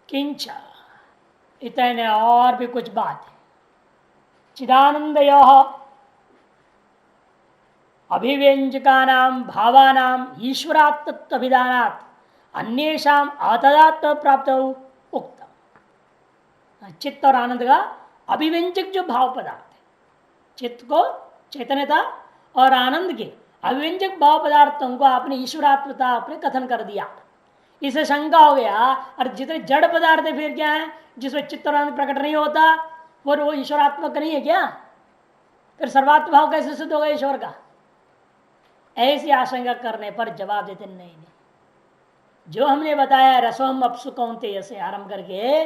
किंच इतने और भी कुछ बात है। चिदानंद अभिव्यंजका भावानाम ईश्वरात्मत्विधानात् अन्येषाम अतदात्म प्राप्त उक्त। चित्त और आनंद का अभिव्यंजक जो भाव पदार्थ है, चित्त को चैतन्यता और आनंद के अभिव्यंजक भाव पदार्थों को आपने ईश्वरात्मता आपने कथन कर दिया। इसे शंका हो गया, और जितने जड़ पदार्थ है फिर क्या है जिसमें चित्त और आनंद प्रकट नहीं होता, और वो ईश्वरात्मक नहीं है क्या? फिर सर्वात्म भाव कैसे सिद्ध होगा ईश्वर का? ऐसी आशंका करने पर जवाब देते नहीं। जो हमने बताया रसोम अपसु कौन्तेय से आरंभ करके,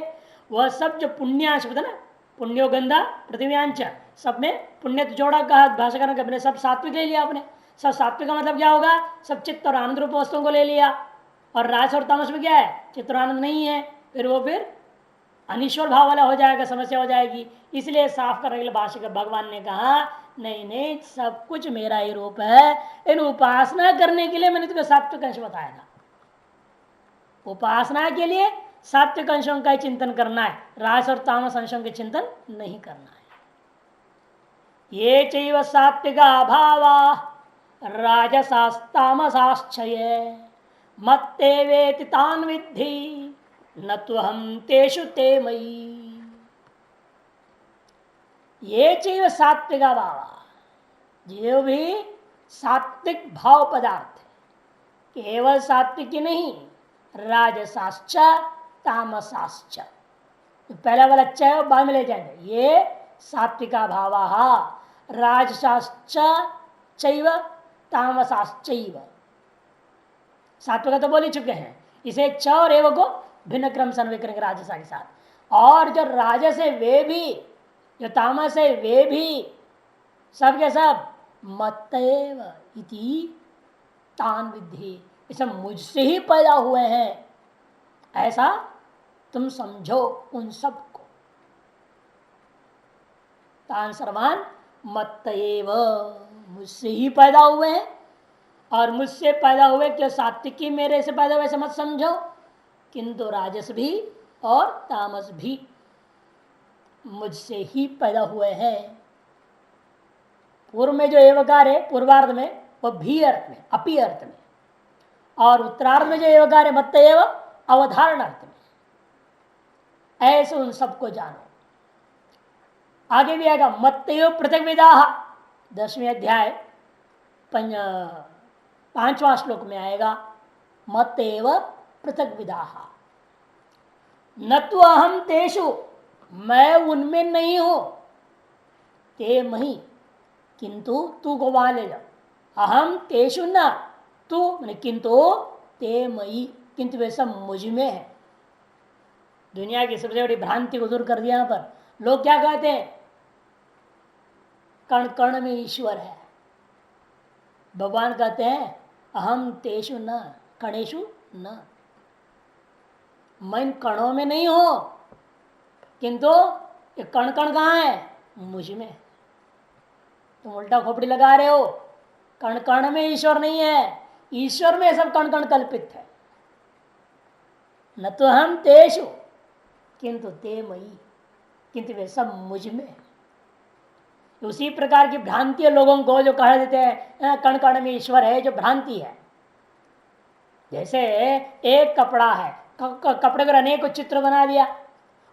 वह सब जो पुण्यांश होता ना, पुण्यो गंधा पृथ्व्यांश, सब में पुण्य जोड़ा कहा भाषाकर अपने, सब सात्विक ले लिया आपने। सब सात्विक का मतलब क्या होगा? सब चित्त और आनंद रूप वस्तुओं को ले लिया। और राज और तामस में क्या है? चित्त और आनंद नहीं है, फिर वो फिर अनिश्वर भाव वाला हो जाएगा, समस्या हो जाएगी। इसलिए साफ करने के लिए भाषा भगवान ने कहा नहीं नहीं, सब कुछ मेरा ही रूप है। इन उपासना करने के लिए मैंने तुम्हें सात्विक अंश बताया था। उपासना के लिए सात्विक अंशों का चिंतन करना है, रास और तामस अंशों के चिंतन नहीं करना है। ये चैव सात्विका भावा राजसास्तामसाश्चये मत्ते वेति तान् विद्धि न तो हम तेषु ते मयि। ये चैव सात्विका भावा, जो भी सात्विक भाव पदार्थ है, केवल सात्विक ही नहीं, राजसाश्च तामसाश्च, पहला वाला अच्छा है बाद में ले जाएंगे। ये सात्विका भावा राजसाश्च चैव तामसाश्चैव। सात्विका तो बोल ही चुके हैं, इसे च और एव को भिन्न क्रम से अन्वय करेंगे राजसा के साथ। और जो राजस है वे भी, जो तामस है वे भी, सब के सब मत्तएव इति तान विद्धि, ये सब मुझसे ही पैदा हुए हैं, ऐसा तुम समझो उन सबको। तान सर्वान मत्तएव, मुझसे ही पैदा हुए हैं। और मुझसे पैदा हुए क्यों? सात्विकी मेरे से पैदा हुए ऐसे मत समझो, किंतु राजस भी और तामस भी मुझसे ही पैदा हुए हैं। पूर्व में जो एवकार है पूर्वार्ध में, वो भी अर्थ में, अपी अर्थ में, और उत्तरार्ध में जो एवकार है मत्तएव अवधारण अर्थ में। ऐसे उन सबको जानो। आगे भी आएगा मत्तएव पृथक विदाः, 10वें अध्याय 5वां श्लोक में आएगा मत्तएव पृथक विदाः। न तो अहम तेषु, मैं उनमें नहीं हूं, ते मही, किंतु तू को वहां ले जाओ। अहम तेषु न, तू किंतु ते मई, किंतु वे सब मुझ में है। दुनिया की सबसे बड़ी भ्रांति को दूर कर दिया। यहाँ पर लोग क्या कहते हैं? कण कण में ईश्वर है। भगवान कहते हैं अहम तेषु न कणेशु न, मैं इन कणों में नहीं हूं, किंतु ये कण कण कहाँ है? मुझ में। तुम उल्टा खोपड़ी लगा रहे हो। कण कण में ईश्वर नहीं है, ईश्वर में सब कण कण कल्पित है। न तो हम तेषु किंतु ते मई, किंतु वे सब मुझ में है। उसी प्रकार की भ्रांति लोगों को जो कह देते हैं कण कण में ईश्वर है, जो भ्रांति है। जैसे एक कपड़ा है, कपड़े पर अनेक चित्र बना दिया,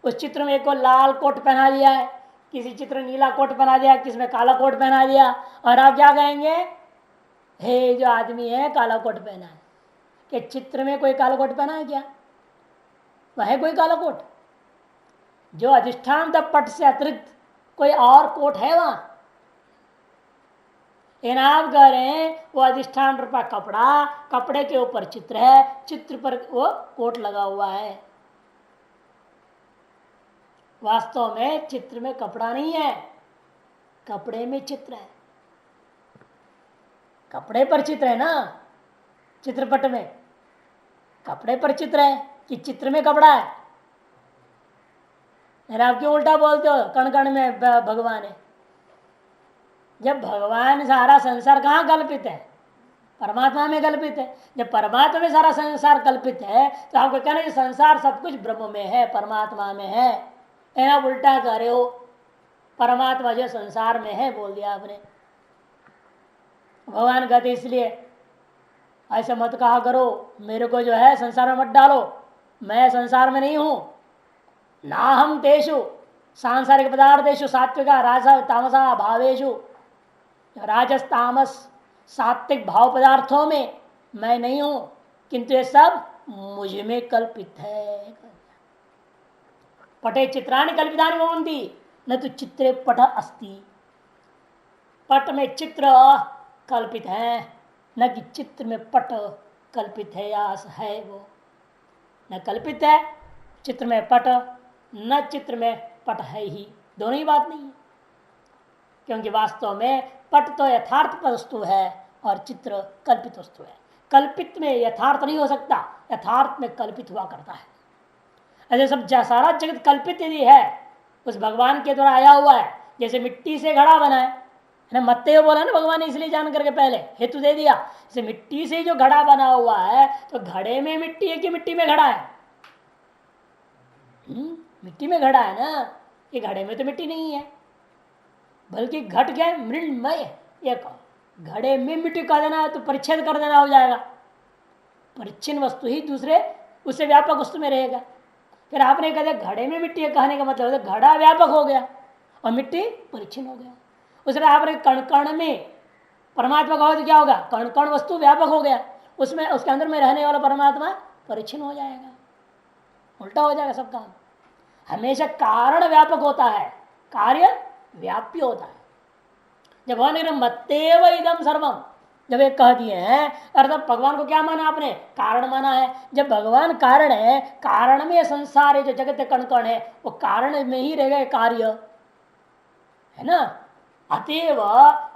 उस चित्र में एक को लाल कोट पहना दिया है, किसी चित्र नीला कोट पहना दिया, किसी में काला कोट पहना दिया, और आप क्या कहेंगे? हे जो आदमी है काला कोट पहना है। क्या चित्र में कोई काला कोट पहना है क्या? वह है कोई काला कोट? जो अधिष्ठान पट से अतिरिक्त कोई और कोट है वहां? लेकिन आप कह रहे हैं वो अधिष्ठान रूपा कपड़ा, कपड़े के ऊपर चित्र है, चित्र पर वो कोट लगा हुआ है। वास्तव में चित्र में कपड़ा नहीं है, कपड़े में चित्र है। कपड़े पर चित्र है ना, चित्रपट में कपड़े पर चित्र है कि चित्र में कपड़ा है? आप क्यों उल्टा बोलते हो कण कण में भगवान है? जब भगवान सारा संसार कहाँ कल्पित है? परमात्मा में कल्पित है। जब परमात्मा में सारा संसार कल्पित है तो आपको कहना है संसार सब कुछ ब्रह्म में है, परमात्मा में है। आप उल्टा कर रहे हो, परमात्मा जो संसार में है बोल दिया आपने। भगवान कहते इसलिए ऐसे मत कहा करो, मेरे को जो है संसार में मत डालो, मैं संसार में नहीं हूं। ना हम तेषु सांसारिक पदार्थेषु सात्विका राजस तामसा भावेशु, राजस तामस सात्विक भाव पदार्थों में मैं नहीं हूं, किंतु ये सब मुझ में कल्पित है। पटे चित्राणि कल्पितानि भवन्ति न तो चित्रे पट अस्ति। पट में चित्र कल्पित है, न कि चित्र में पट कल्पित है या है। वो न कल्पित है चित्र में पट, न चित्र में पट है ही, दोनों ही बात नहीं है। क्योंकि वास्तव में पट तो यथार्थ वस्तु है और चित्र कल्पित वस्तु है। कल्पित में यथार्थ नहीं हो सकता, यथार्थ में कल्पित हुआ करता है। ऐसे सब सारा जगत कल्पित यदि है, उस भगवान के द्वारा आया हुआ है। जैसे मिट्टी से घड़ा बना है ना, मत्ते हुए बोला ना भगवान ने, इसलिए जान करके पहले हेतु दे दिया। जैसे मिट्टी से जो घड़ा बना हुआ है तो घड़े में मिट्टी है कि मिट्टी में घड़ा है? मिट्टी में घड़ा है ना, ये घड़े में तो मिट्टी नहीं है, बल्कि घट क्या है, मृण्मय। एक घड़े में मिट्टी कर देना तो परिच्छेद कर देना हो जाएगा, परिच्छिन्न वस्तु ही दूसरे उससे व्यापक वस्तु में रहेगा। फिर आपने कहा घड़े में मिट्टी है, कहने का मतलब है घड़ा व्यापक हो गया और मिट्टी परिच्छिन्न हो गया। उसमें आपने कण कण में परमात्मा कहो तो क्या होगा, कण कण वस्तु व्यापक हो गया, उसमें उसके अंदर में रहने वाला परमात्मा परिच्छिन्न हो जाएगा, उल्टा हो जाएगा सब काम। हमेशा कारण व्यापक होता है, कार्य व्याप्य होता है। जब भगवान मत्तेव इदम सर्वम जब एक कह दिए हैं, अर्थात भगवान को क्या माना आपने, कारण माना है। जब भगवान कारण है, कारण में संसार है, जो जगत कण कण है वो कारण में ही रहेगा कार्य, है ना। अतएव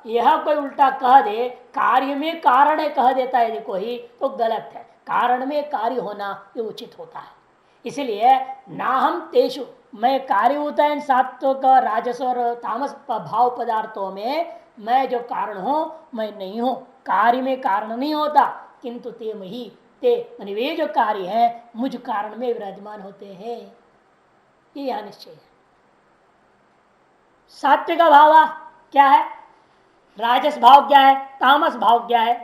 यह कोई उल्टा कह दे कार्य में कारण है कह देता है यदि कोई, तो गलत है। कारण में कार्य होना ये उचित होता है। इसलिए ना हम तेषु, मैं कार्य होता है इन सात्विक राजस और तामस भाव पदार्थों में, मैं जो कारण हूं मैं नहीं हूं। कार्य में कारण नहीं होता, किंतु ते मही ते वे जो कार्य है मुझ कारण में विराजमान होते हैं, ये यहां निश्चय है। सात्विक भाव क्या है, राजस भाव क्या है, तामस भाव क्या है?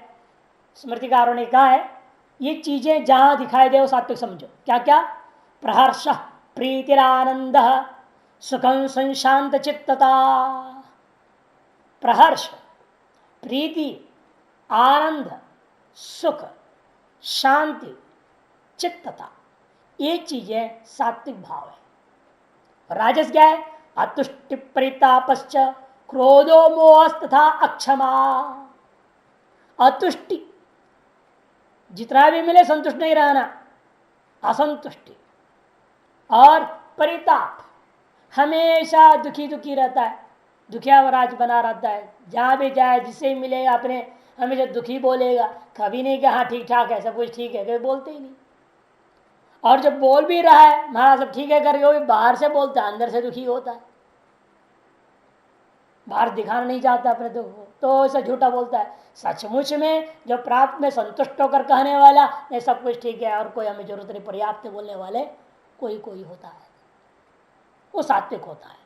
स्मृतिकारों ने कहा है ये चीजें जहां दिखाई दे वो सात्विक समझो। क्या क्या? प्रहर्ष प्रीतिरानंद सुखम संशांत चित्तता। प्रहर्ष प्रीति आनंद सुख शांति चित्तता, ये चीजें सात्विक भाव है। राजस क्या है? अतुष्टि परितापश्च क्रोधो मोहस्तथा अक्षमा। अतुष्टि, जितना भी मिले संतुष्ट नहीं रहना, असंतुष्टि, और परिताप, हमेशा दुखी दुखी रहता है, दुखिया राज बना रहता है। जहां भी जाए जिसे मिलेगा अपने हमेशा दुखी बोलेगा, कभी नहीं कि हाँ ठीक ठाक है सब कुछ ठीक है, कभी बोलते ही नहीं। और जब बोल भी रहा है महाराज सब ठीक है करके, वो भी बाहर से बोलता है, अंदर से दुखी होता है, बाहर दिखाना नहीं चाहता अपने दुख को, तो ऐसा झूठा बोलता है। सचमुच में जो प्राप्त में संतुष्ट होकर कहने वाला नहीं सब कुछ ठीक है और कोई हमें जरूरत नहीं, पर्याप्त बोलने वाले कोई कोई होता है, वो सात्विक होता है।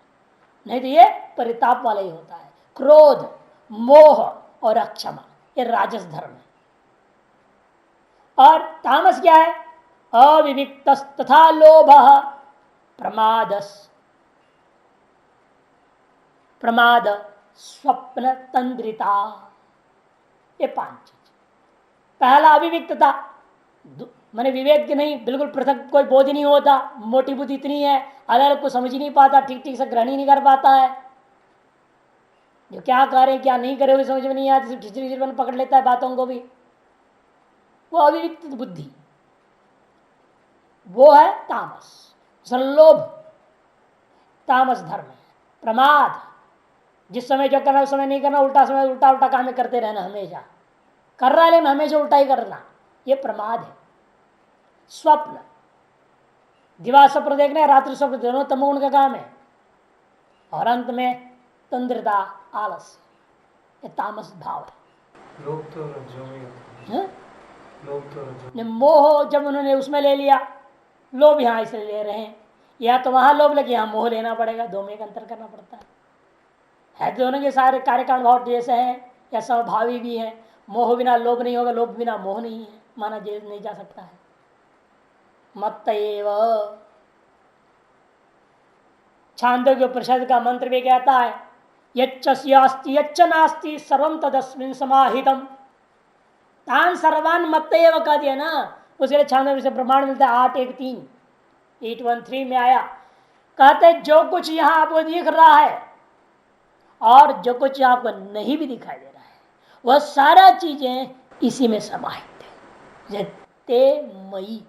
नहीं तो ये परिताप वाला ही होता है। क्रोध मोह और अक्षमा ये राजस धर्म है। और तामस क्या है? अविविक्त तथा लोभ प्रमादस, प्रमाद स्वप्न तंद्रिता, ये 5 चीज। पहला अविविक्तता, मैंने विवेक की नहीं, बिल्कुल पृथक कोई बोध नहीं होता, मोटी बुद्धि इतनी है अलग अलग को समझ ही नहीं पाता, ठीक ठीक से ग्रहण ही नहीं कर पाता है, जो क्या करे क्या नहीं करे वो समझ में नहीं आती, सिर्फ खिचड़ी पकड़ लेता है बातों को भी, वो अविविक्त बुद्धि, वो है तामस। संलोभ तामस धर्म है। प्रमाद, जिस समय जो करना उस समय नहीं करना, उल्टा समय उल्टा उल्टा काम करते रहना, हमेशा कर रहा है लेकिन हमेशा उल्टा ही करना, ये प्रमाद है। स्वप्न, दिवा स्वप्न देखना, रात्रि स्वप्न, दोनों तमोगुण का काम है। और अंत में तंद्रता आलस्य, ये तामस भाव है। लोभ तो रज्जु में होता है। हाँ? लोभ तो रज्जु में। मोह जब उन्होंने उसमें ले लिया, लोभ यहाँ इसलिए ले रहे हैं, या तो वहां लोभ लगे यहाँ मोह लेना पड़ेगा, दो में एक अंतर करना पड़ता है दोनों के सारे कार्यकारण भाव जैसे हैं या समभावी भी है। मोह बिना लोभ नहीं होगा, लोभ बिना मोह नहीं है, माना नहीं जा सकता है। मत एव छांदोग्य परिषद का मंत्र भी कहता है, यच्चस्यास्ति यच्च नास्ति सर्वं तदस्मिन् समाहितम। तान सर्वान मत एव कह दिया ना, उसके लिए छांदोग्य से प्रमाण मिलता है 8:1-3 8:1-3 में आया। कहते जो कुछ यहां आपको दिख रहा है और जो कुछ आपको नहीं भी दिखाई दे रहा है, वह सारा चीजें इसी में समाहित है। ते मई,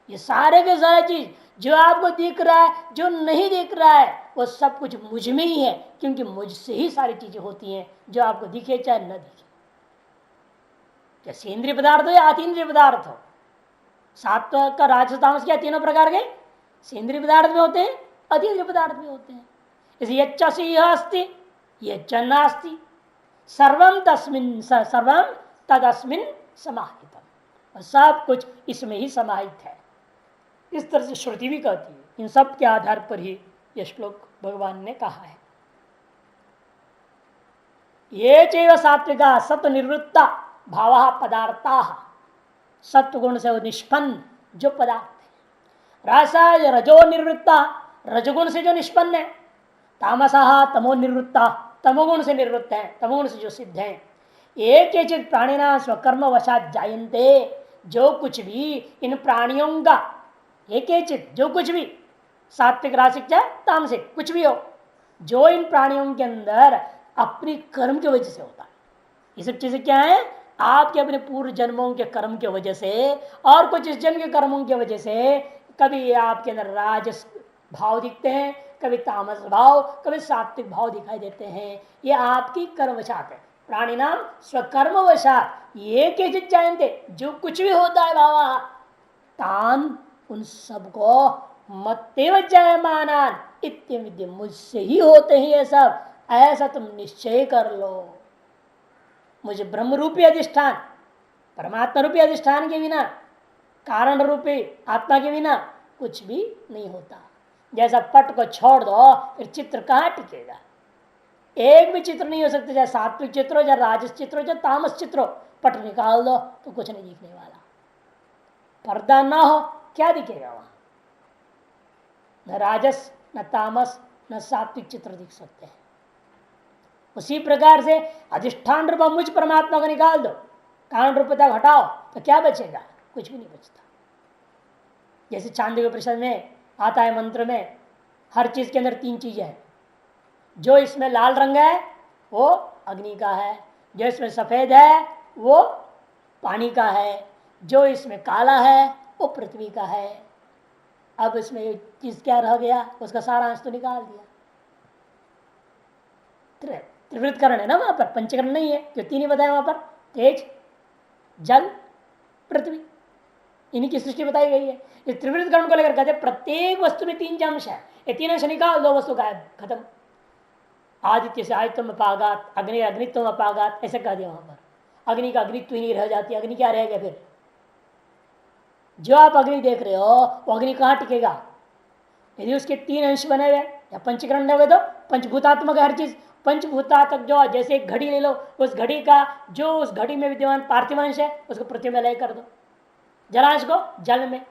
ये सारे के सारे चीज जो आपको दिख रहा है, जो नहीं दिख रहा है, वो सब कुछ मुझ में ही है, क्योंकि मुझसे ही सारी चीजें होती हैं, जो आपको दिखे चाहे न दिखे। जैसे इंद्रिय पदार्थ हो या अतीन्द्रिय पदार्थ हो, सात्व का राजस तामस क्या तीनों प्रकार के इंद्रिय पदार्थ में होते हैं, अतीन्द्रिय पदार्थ में होते हैं। इसलिए यच्च यह अस्ति यच्च नास्ति सर्वम तस्मिन् सर्वम तदस्मिन् समाहितम, सब कुछ इसमें ही समाहित है। इस तरह से श्रुति भी कहती है। इन सब के आधार पर ही यह श्लोक भगवान ने कहा है। ये चैव सात्विका सत्व निवृत्ता भाव पदार्था, सत्व गुण से निष्पन्न जो पदार्थ है। रसा रजो निवृत्ता, रजगुण से जो निष्पन्न है। तामसा तमो निवृत्ता, तमोगुण से निवृत्त है, तमोगुण से जो सिद्ध है। एक प्राणिना स्वकर्म वशात जायन्ते, जो कुछ भी इन प्राणियों का एक जो कुछ भी सात्विक रासिक चाहे तामसिक कुछ भी हो, जो इन प्राणियों के अंदर अपनी कर्म की वजह से होता है। ये सब चीजें क्या है? आपके अपने पूर्व जन्मों के कर्म की वजह से और कुछ इस जन्म के कर्मों की वजह से कभी आपके अंदर राजस भाव दिखते हैं, कभी तामस भाव, कभी सात्विक भाव दिखाई देते हैं। ये आपकी कर्मवशात है। प्राणी नाम स्वकर्मवशात ये के चित जानते, जो कुछ भी होता है बाबा तान उन सबको मत्तेव जायमानान इत्य विद्य, मुझसे ही होते हैं ये सब, ऐसा तुम निश्चय कर लो। मुझे ब्रह्म रूपी अधिष्ठान, परमात्मा रूपी अधिष्ठान के बिना, कारण रूपी आत्मा के बिना कुछ भी नहीं होता। जैसा पट को छोड़ दो फिर चित्र कहाँ टिकेगा? एक भी चित्र नहीं हो सकता, चाहे सात्विक चित्र हो, चाहे राजस चित्र हो, चाहे तामस चित्र हो, पट निकाल दो तो कुछ नहीं दिखने वाला। पर्दा ना हो क्या दिखेगा वहां? न राजस न तामस न सात्विक चित्र दिख सकते हैं। उसी प्रकार से अधिष्ठान रूप मुझ परमात्मा को निकाल दो, कारण रूपता हटाओ तो क्या बचेगा? कुछ भी नहीं बचता। जैसे छांदोग्य उपनिषद में आता है मंत्र में, हर चीज के अंदर तीन चीजें हैं। जो इसमें लाल रंग है वो अग्नि का है, जो इसमें सफेद है वो पानी का है, जो इसमें काला है वो पृथ्वी का है। अब इसमें एक चीज क्या रह गया? उसका सारा अंश तो निकाल दिया। त्रिवृत करण है ना वहां पर, पंचकरण नहीं है। जो तीन ही बताया वहां पर, तेज जल पृथ्वी, इन्हीं की सृष्टि बताई गई है। इस त्रिवृत करण को लेकर कहते प्रत्येक वस्तु में तीन अंश है, ये तीन अंश निकाल दो वस्तु गायब, खत्म। आदित्य से आदित्यम अपागात, अग्नि अग्नित्व अपागात, ऐसे कह दिया वहां पर। अग्नि का अग्नित्व ही नहीं रह जाती, अग्नि क्या रहेगा फिर? जो आप अग्नि देख रहे हो वो अग्नि कहाँ टिकेगा? यदि उसके तीन अंश बने हुए या पंचकरण हुए तो पंचभूतात्मक हर चीज पंचभूतात्मक। जो जैसे एक घड़ी ले लो, उस घड़ी का जो उस घड़ी में विद्यमान पार्थिवांश है उसको पृथ्वी में लय कर दो, जलांश को जल में,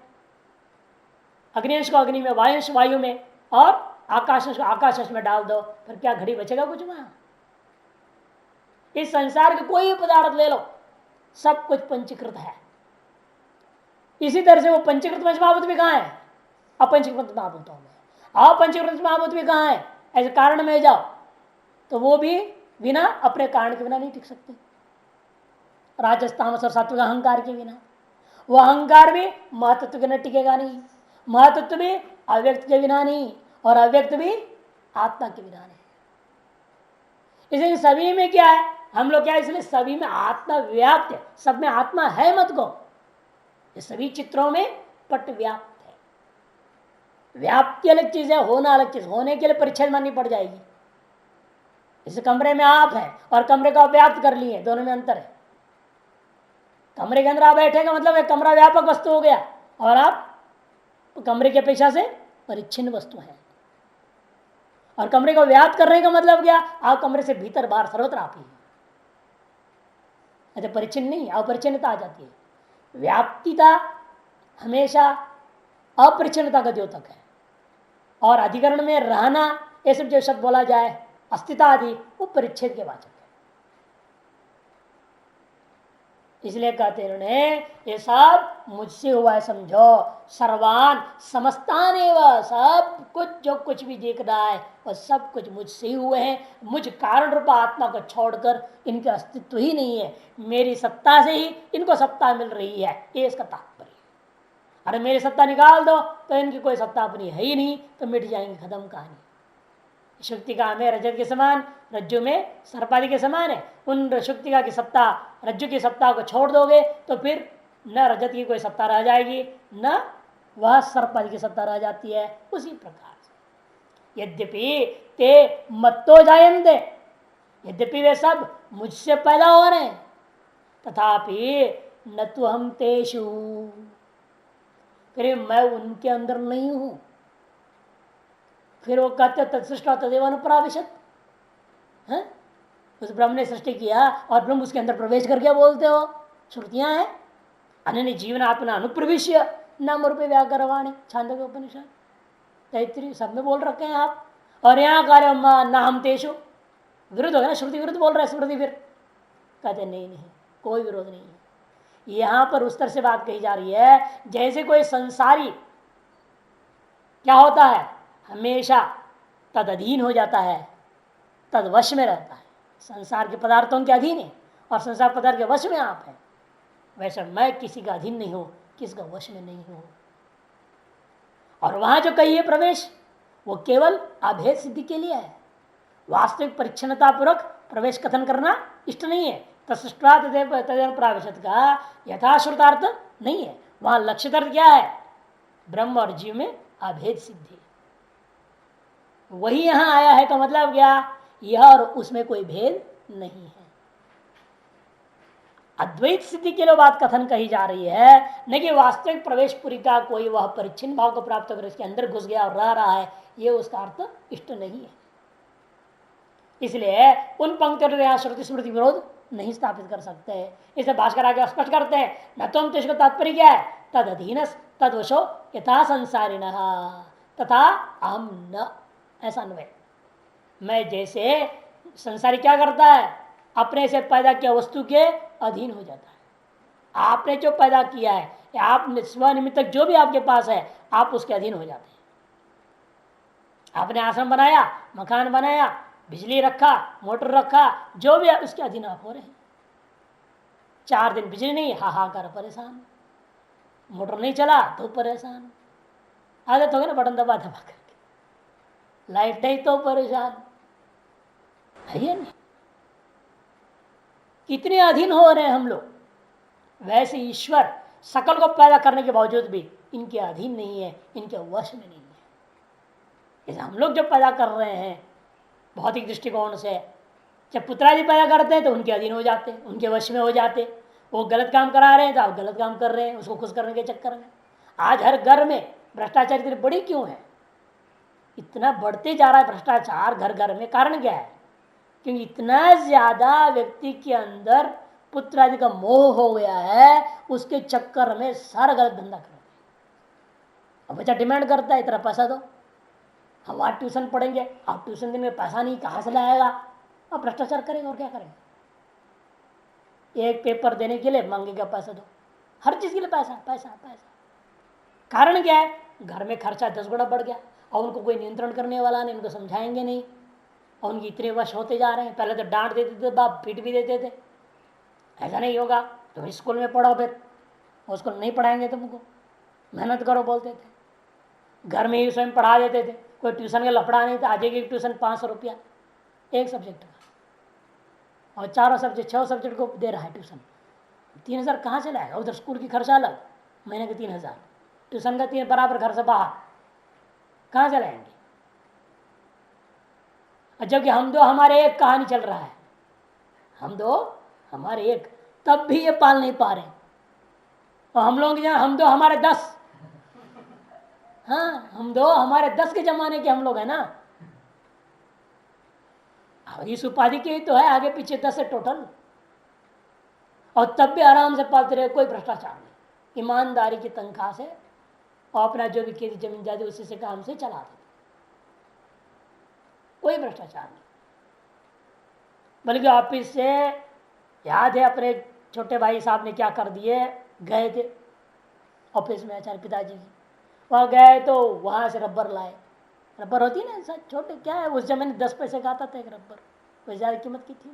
अग्निंश को अग्नि में, वायुंश वायु में, और आकाश को आकाश में डाल दो, फिर क्या घड़ी बचेगा कुछ वहां? इस संसार के कोई पदार्थ ले लो, सब कुछ पंचीकृत है। इसी तरह से वो पंचीकृत पंचमहाभूत भी कहाँ है? अपंचीकृत महाभूतों में। अपंचीकृत महाभूत भी कहाँ है? ऐसे कारण में जाओ तो वो भी बिना अपने कारण के बिना नहीं टिक सकते। राजस्थान और सात्विक अहंकार के बिना, वो अहंकार भी महतत्व के बिना टिकेगा नहीं, महतत्व भी अव्यक्त के बिना नहीं, और अव्यक्त भी आत्मा के बिना नहीं। इसलिए सभी में क्या है? हम लोग क्या, इसलिए सभी में आत्मा व्याप्त है, सब में आत्मा है मत को। ये सभी चित्रों में पट व्याप्त है। व्याप्ति अलग चीज है, होना अलग चीज। होने के लिए परिच्छेद माननी पड़ जाएगी। इस कमरे में आप है और कमरे को आप व्याप्त कर लिए, दोनों में अंतर है। कमरे के अंदर आप बैठेगा मतलब एक कमरा व्यापक वस्तु हो गया और आप कमरे की अपेक्षा से परिच्छिन्न वस्तु है। और कमरे को व्याप्त करने का मतलब क्या, आप कमरे से भीतर बाहर सर्वत्र आप ही हैं। अच्छा परिच्छिन्न नहीं, अपरिच्छिन्नता आ जाती है। व्याप्तिता हमेशा अपरिच्छिन्नता का द्योतक है और अधिकरण में रहना ये सब जो शब्द बोला जाए अस्तित्व आदि वो परिच्छेद के वाचक है। इसलिए कहते हैं उन्होंने ये सब मुझसे हुआ है समझो, सर्वान समस्तान एवं, सब कुछ जो कुछ भी दिख रहा है वह सब कुछ मुझसे ही हुए हैं। मुझ कारण रूप आत्मा को छोड़कर इनका अस्तित्व ही नहीं है। मेरी सत्ता से ही इनको सत्ता मिल रही है, ये इसका तात्पर्य। अरे मेरी सत्ता निकाल दो तो इनकी कोई सत्ता अपनी है ही नहीं, तो मिट जाएंगे, खत्म कहानी। शुक्तिका में रजत के समान, रज्जु में सर्पादि के समान है। उन शुक्तिका की सत्ता रज्जु की सत्ता को छोड़ दोगे तो फिर न रजत की कोई सत्ता रह जाएगी न वह सर्पादि की सत्ता रह जाती है। उसी प्रकार से यद्यपि ते मत्तो जायन्ते, यद्यपि वे सब मुझसे पैदा हो रहे हैं, तथापि न तो हम तेषु, फिर मैं उनके अंदर नहीं हूं। फिर वो कहते तत्सृष्टा तदेव अनुप्राविशत, उस ब्रह्म ने सृष्टि किया और ब्रह्म उसके अंदर प्रवेश करके बोलते हो, श्रुतियां हैं। अन्य जीवन आत्मा अनुप्रविश्य नाम रूपे व्याकरवाणी, छांदोग्य उपनिषद, तैत्तिरीय सब में बोल रखे हैं आप। और यहाँ कार्य न हम तेषु, विरुद्ध हो गया ना, श्रुति विरुद्ध बोल रहा है स्मृति। फिर कहते नहीं नहीं, कोई विरोध नहीं है। यहां पर उस तरह से बात कही जा रही है जैसे कोई संसारी क्या होता है, हमेशा तद अधीन हो जाता है, तद वश में रहता है, संसार के पदार्थों के अधीन है और संसार पदार्थ के वश में आप हैं। वैसे मैं किसी का अधीन नहीं हूं, किसी का वश में नहीं हूं। और वहां जो कही है प्रवेश, वो केवल अभेद सिद्धि के लिए है। वास्तविक परिच्छिन्नता पूर्वक प्रवेश कथन करना इष्ट नहीं है। तत्सृष्टा प्रावेशत का यथाश्रुतार्थ नहीं है। वहां लक्ष्यतर्थ क्या है, ब्रह्म और जीव में अभेद सिद्धि, वही यहां आया है। का मतलब क्या, यह और उसमें कोई भेद नहीं है। अद्वैत सिद्धि के लिए बात कथन कही जा रही है, न कि वास्तविक प्रवेश पुरी का कोई वह परिच्छिन्न भाव को प्राप्त कर इसके अंदर घुस गया और रह रहा है, यह उसका अर्थ इष्ट नहीं है। इसलिए उन पंक्तियों यहाँ श्रुति स्मृति विरोध नहीं स्थापित कर सकते। इसे भास्कर आगे स्पष्ट करते हैं, न तुम तो इसका तात्पर्य क्या है, तद अधीन तदवशो यथा संसारिण तथा अहम न, ऐसा अन्वय। मैं जैसे, संसारी क्या करता है, अपने से पैदा किया वस्तु के अधीन हो जाता है। आपने जो पैदा किया है, आप स्वनिमित्तक जो भी आपके पास है, आप उसके अधीन हो जाते हैं। आपने आश्रम बनाया, मकान बनाया, बिजली रखा, मोटर रखा, जो भी उसके अधीन आप हो रहे हैं। 4 दिन बिजली नहीं, हाहाकार परेशान, मोटर नहीं चला तो परेशान, आदत हो गया ना बटन दबा दबा करके, लाइट नहीं तो परेशान है या नहीं। कितने अधीन हो रहे हैं हम लोग। वैसे ईश्वर सकल को पैदा करने के बावजूद भी इनके अधीन नहीं है, इनके वश में नहीं है। जैसे हम लोग जो पैदा कर रहे हैं भौतिक दृष्टिकोण से, जब पुत्रादि पैदा करते हैं तो उनके अधीन हो जाते, उनके वश में हो जाते। वो गलत काम करा रहे हैं तो आप गलत काम कर रहे हैं उसको खुश करने के चक्कर में। आज हर घर में भ्रष्टाचार इतनी बड़ी क्यों है, इतना बढ़ते जा रहा है भ्रष्टाचार घर घर में, कारण क्या है, क्योंकि इतना ज्यादा व्यक्ति के अंदर पुत्र आदि का मोह हो गया है, उसके चक्कर में सारा गलत धंधा कर रहे हैं। अब बच्चा डिमांड करता है इतना पैसा दो, हम आज ट्यूशन पढ़ेंगे, आप ट्यूशन देने में पैसा नहीं कहाँ से लाएगा, अब भ्रष्टाचार करेंगे और क्या करेंगे। एक पेपर देने के लिए मांगेगा पैसा दो, हर चीज के लिए पैसा पैसा पैसा। कारण क्या है, घर में खर्चा 10 गुना बढ़ गया और उनको कोई नियंत्रण करने वाला नहीं, उनको समझाएंगे नहीं और उनकी इतने वश होते जा रहे हैं। पहले तो डांट देते थे, बाप पीट भी देते थे, ऐसा नहीं होगा तुम स्कूल में पढ़ो, फिर उसको नहीं पढ़ाएंगे तुमको, मेहनत करो बोलते थे। घर में ही स्वयं पढ़ा देते थे, कोई ट्यूशन का लफड़ा नहीं था। आज एक ट्यूशन 500 रुपया एक सब्जेक्ट का, और 4 सब्जेक्ट 6 सब्जेक्ट को दे रहा है ट्यूशन। 3000 कहाँ से लाएगा, उधर स्कूल की खर्चा अलग, महीने के 3000, ट्यूशन का 3 बराबर घर से बाहर, कहाँ से लाएंगे। जबकि हम दो हमारे एक कहानी चल रहा है, हम दो हमारे एक, तब भी ये पाल नहीं पा रहे, और हम लोग हम दो हमारे 10, हाँ हम दो हमारे 10 के जमाने के हम लोग हैं ना। और इस उपाधि के तो है, आगे पीछे 10 है टोटल। और तब भी आराम से पालते रहे, कोई भ्रष्टाचार नहीं, ईमानदारी की तनख्वाह से और अपना जो भी खेती जमीन जाती उसी से काम से चला देते, कोई भ्रष्टाचार नहीं। बल्कि ऑफिस से याद है अपने छोटे भाई साहब ने क्या कर दिए, गए थे ऑफिस में आचार्य पिताजी की, वहाँ गए तो वहाँ से रबर लाए। रबर होती है ना सर छोटे, क्या है उस जमाने 10 पैसे का आता था एक रबर, कोई ज़्यादा कीमत की थी,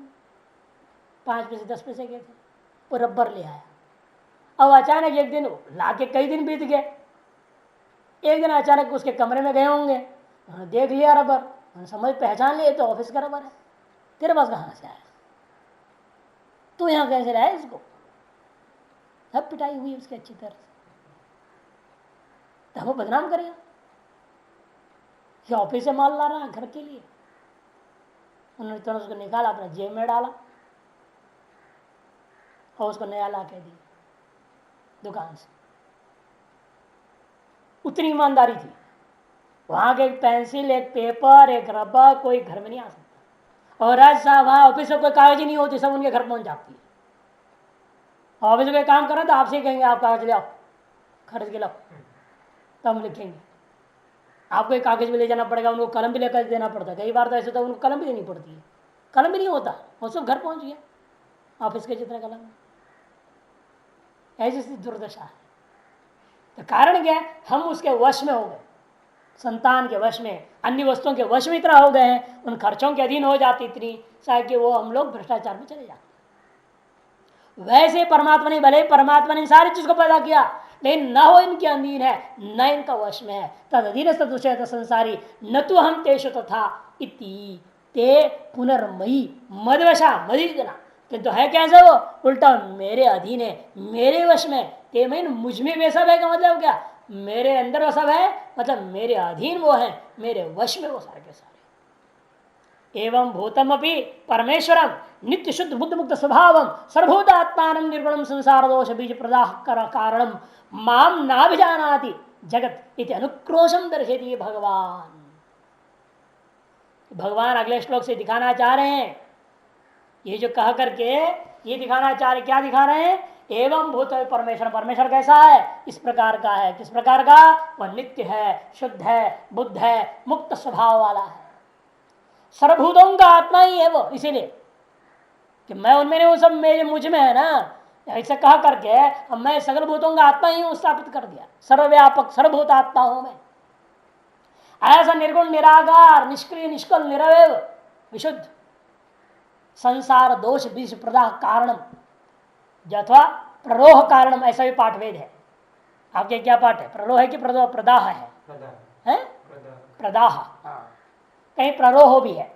5 पैसे 10 पैसे के थे, वो रबर ले आया। अब अचानक एक दिन ला के कई दिन बीत गए, एक दिन अचानक उसके कमरे में गए होंगे, उन्होंने देख लिया रबर, उन्होंने समझ पहचान लिए तो ऑफिस का रबर है। तेरे पास कहाँ से आया, तू यहाँ कैसे लाया इसको? सब पिटाई हुई उसकी अच्छी तरह से, तो वो बदनाम करेगा कि ऑफिस से माल ला रहा है घर के लिए। उन्होंने तुरंत उसको निकाला, अपना जेब में डाला और उसको नया ला के दिया दुकान से। उतनी ईमानदारी थी। वहां के एक पेंसिल, एक पेपर, एक रबर कोई घर में नहीं आ सकता। और राज साहब वहां ऑफिस में कोई कागज ही नहीं होती, सब उनके घर पहुंच जाती है। ऑफिस में काम करना तो आपसे ही कहेंगे आप कागज ले आओ, खरीद के लाओ, तब हम लिखेंगे। आपको एक कागज भी ले जाना पड़ेगा, उनको कलम भी लेकर देना पड़ता है। कई बार तो ऐसे तो उनको कलम भी देनी पड़ती है, कलम भी नहीं होता, वो सब घर पहुंच गया ऑफिस के जितने कलम। ऐसी दुर्दशा है। तो कारण क्या है, हम उसके वश में हो गए, संतान के वश में, अन्य वस्तुओं के वश में इतना हो गए हैं, उन खर्चों के अधीन हो जाती इतनी शायद कि वो हम लोग भ्रष्टाचार में चले जाते। वैसे परमात्मा ने, भले परमात्मा ने सारी चीज को पैदा किया, लेकिन न हो इनके अधीन है, न इनका वश में है। तद अधीन संसारी न तो हम तेषु तथा इति ते पुनर्मयी मदवशा मदीजना। किंतु है कैसे वो, उल्टा मेरे अधीन है, मेरे वश में, ते मैं मुझ में वे सब है का मतलब क्या, मेरे अंदर वो सब है, मतलब मेरे अधीन वो है, मेरे वश में वो सारे के सारे। एवं भूतम अपनी परमेश्वरम नित्य शुद्ध बुद्ध मुक्त स्वभाव सर्वभूत आत्मान निर्गुणम संसार दोष बीज प्रदाह कारणम माम नाभिजानाति जगत इति अनुक्रोशम दर्शेति भगवान। भगवान अगले श्लोक से दिखाना चाह रहे हैं, ये जो कह करके ये दिखाना चाह रहे, क्या दिखा रहे हैं, एवं भूत परमेश्वर, परमेश्वर कैसा है, इस प्रकार का है। किस प्रकार का, वह नित्य है, शुद्ध है, बुद्ध है, मुक्त स्वभाव वाला है, सर्वभूतों का आत्मा ही है वो। इसीलिए कि मैं उनमें नहीं हूं, सब मेरे मुझ में है ना, ऐसे कहा करके अब मैं सगल भूतों का आत्मा ही हूं स्थापित कर दिया, सर्वव्यापक सर्वभूत आत्मा हूं मैं। ऐसा निर्गुण निराकार निष्क्रिय निष्कल निरवय विशुद्ध संसार दोष बीज प्रदाह कारणम, अथवा प्ररोह कारणम, ऐसा भी पाठवेद है। आपके क्या पाठ है, प्ररोह है कि प्रदाह है? प्रदाह, हाँ, कहीं प्ररोह भी है।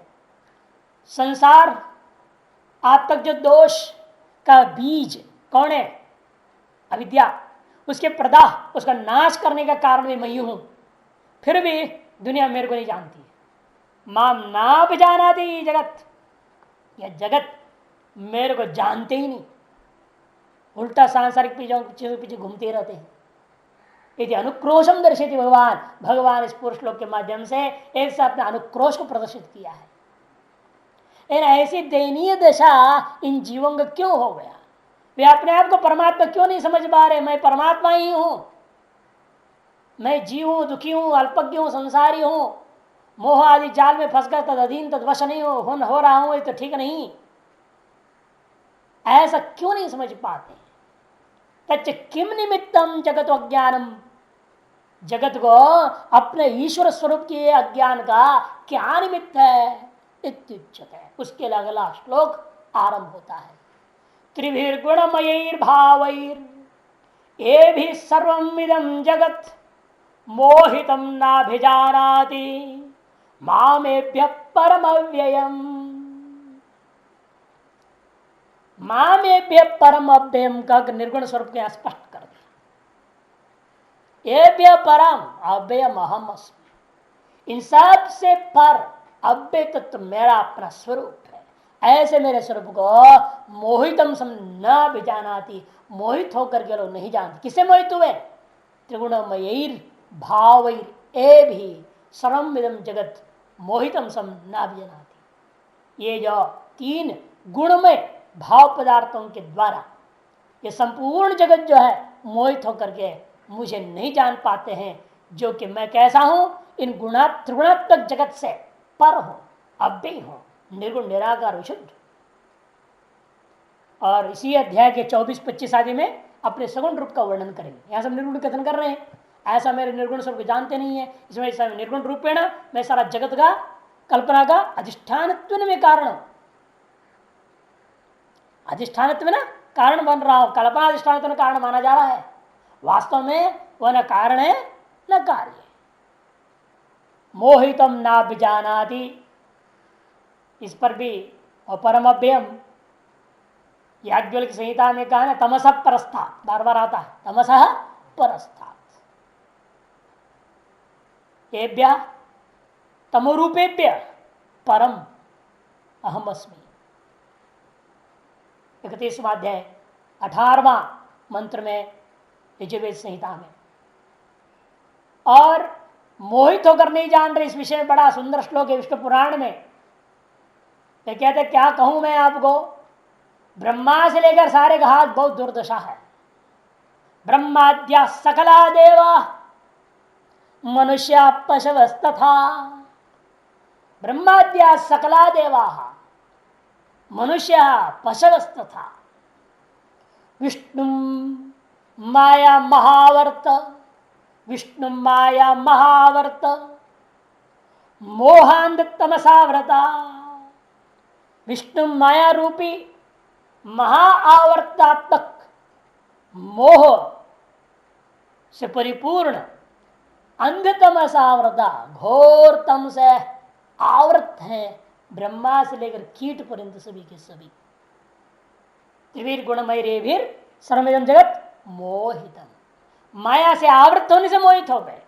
संसार आज तक जो दोष का बीज कौन है, अविद्या, उसके प्रदाह, उसका नाश करने का कारण भी मैं ही हूं, फिर भी दुनिया मेरे को नहीं जानती है। माम ना भी जाना दी जगत, यह जगत मेरे को जानते ही नहीं, उल्टा सांसारिक चीजों के पीछे घूमते रहते हैं। यदि अनुक्रोशम दर्शेति भगवान, भगवान इस पुरुष लोक के माध्यम से एक से अपने अनुक्रोश को प्रदर्शित किया है। ऐसी दयनीय दशा इन जीवों का क्यों हो गया, वे अपने आप को परमात्मा क्यों नहीं समझ पा रहे, मैं परमात्मा ही हूं, मैं जीव हूं, दुखी हूं, अल्पज्ञ हूं, संसारी हूं, मोह आदि जाल में फंस कर तद अधीन तद वश नहीं हो रहा हूं, ये तो ठीक नहीं, ऐसा क्यों नहीं समझ पाते? तच्च किम निमित्तम जगत अज्ञानम, जगत को अपने ईश्वर स्वरूप के अज्ञान का क्या निमित्त है इत्युच्यते। उसके लिए अगला श्लोक आरंभ होता है, त्रिभिर्गुणमयैर भावैर ये भी सर्वमिदं जगत मोहितम नाभिजानाति मामेभ्य परमव्ययम्। मामेभ्य परम अव्ययम का निर्गुण स्वरूप के स्पष्ट कर दिया। एभ्य परम अव्ययम अहम अस्मि, इन सब से पर अव्यय तत्व मेरा अपना स्वरूप है, ऐसे मेरे स्वरूप को मोहितम सम न विजानाति, मोहित होकर के लोग नहीं जानते। किससे मोहित हुए? त्रिगुणमयीर भावैर ए भी सर्वम विदम जगत मोहितम सम न विजानाति। ये जो तीन गुणमय भाव पदार्थों के द्वारा ये संपूर्ण जगत जो है मोहित होकर के मुझे नहीं जान पाते हैं, जो कि मैं कैसा हूं, इन त्रिगुणात्मक जगत से पर हूं, अव्यय हूं, निर्गुण निराकार विशुद्ध। और इसी अध्याय के 24-25 आदि में अपने सगुण रूप का वर्णन करेंगे। यहां सब निर्गुण कथन कर रहे हैं, ऐसा मेरे निर्गुण स्वरूप जानते नहीं है, इसमें ऐसा निर्गुण रूपेण मैं सारा जगत का कल्पना का अधिष्ठान में कारण हूं, अधिष्ठानत्व ना कारण बन रहा हूं, कल्पना अधिष्ठान कारण माना जा रहा है, वास्तव में वह न कारण है न कार्य। मोहितम ना विजानाति, इस पर भी और परम अभ्यम याज्ञवल्क्य की संहिता में कहा ना, तमस परस्तात्, बार बार आता है तमस परस्तात्। एभ्य तमोरूपेभ्य परम अहम अस्मि। 31वां अध्याय 18वां मंत्र में यजुर्वेद संहिता में। और मोहित होकर नहीं जान रहे, इस विषय में बड़ा सुंदर श्लोक है विष्णु पुराण में। ये कहते क्या कहूं मैं आपको, ब्रह्मा से लेकर सारे का हाथ बहुत दुर्दशा है। ब्रह्माद्या सकला देवा मनुष्य पशवस्तथा, ब्रह्माद्या सकला देवा मनुष्य पशवस्तथा, विष्णु माया महावर्त, विष्णु माया महावर्त मोहांध तमसाव्रता, विष्णु माया रूपी महाआवर्तात्मक मोह से परिपूर्ण अंधतमसाव्रता, घोर तम से आवृत है ब्रह्मा से लेकर कीट पर्यंत सभी के सभी। त्रिवीर गुणमय रेवीर सर्वमिदं जगत मोहितम, माया से आवृत होने से मोहित हो गए।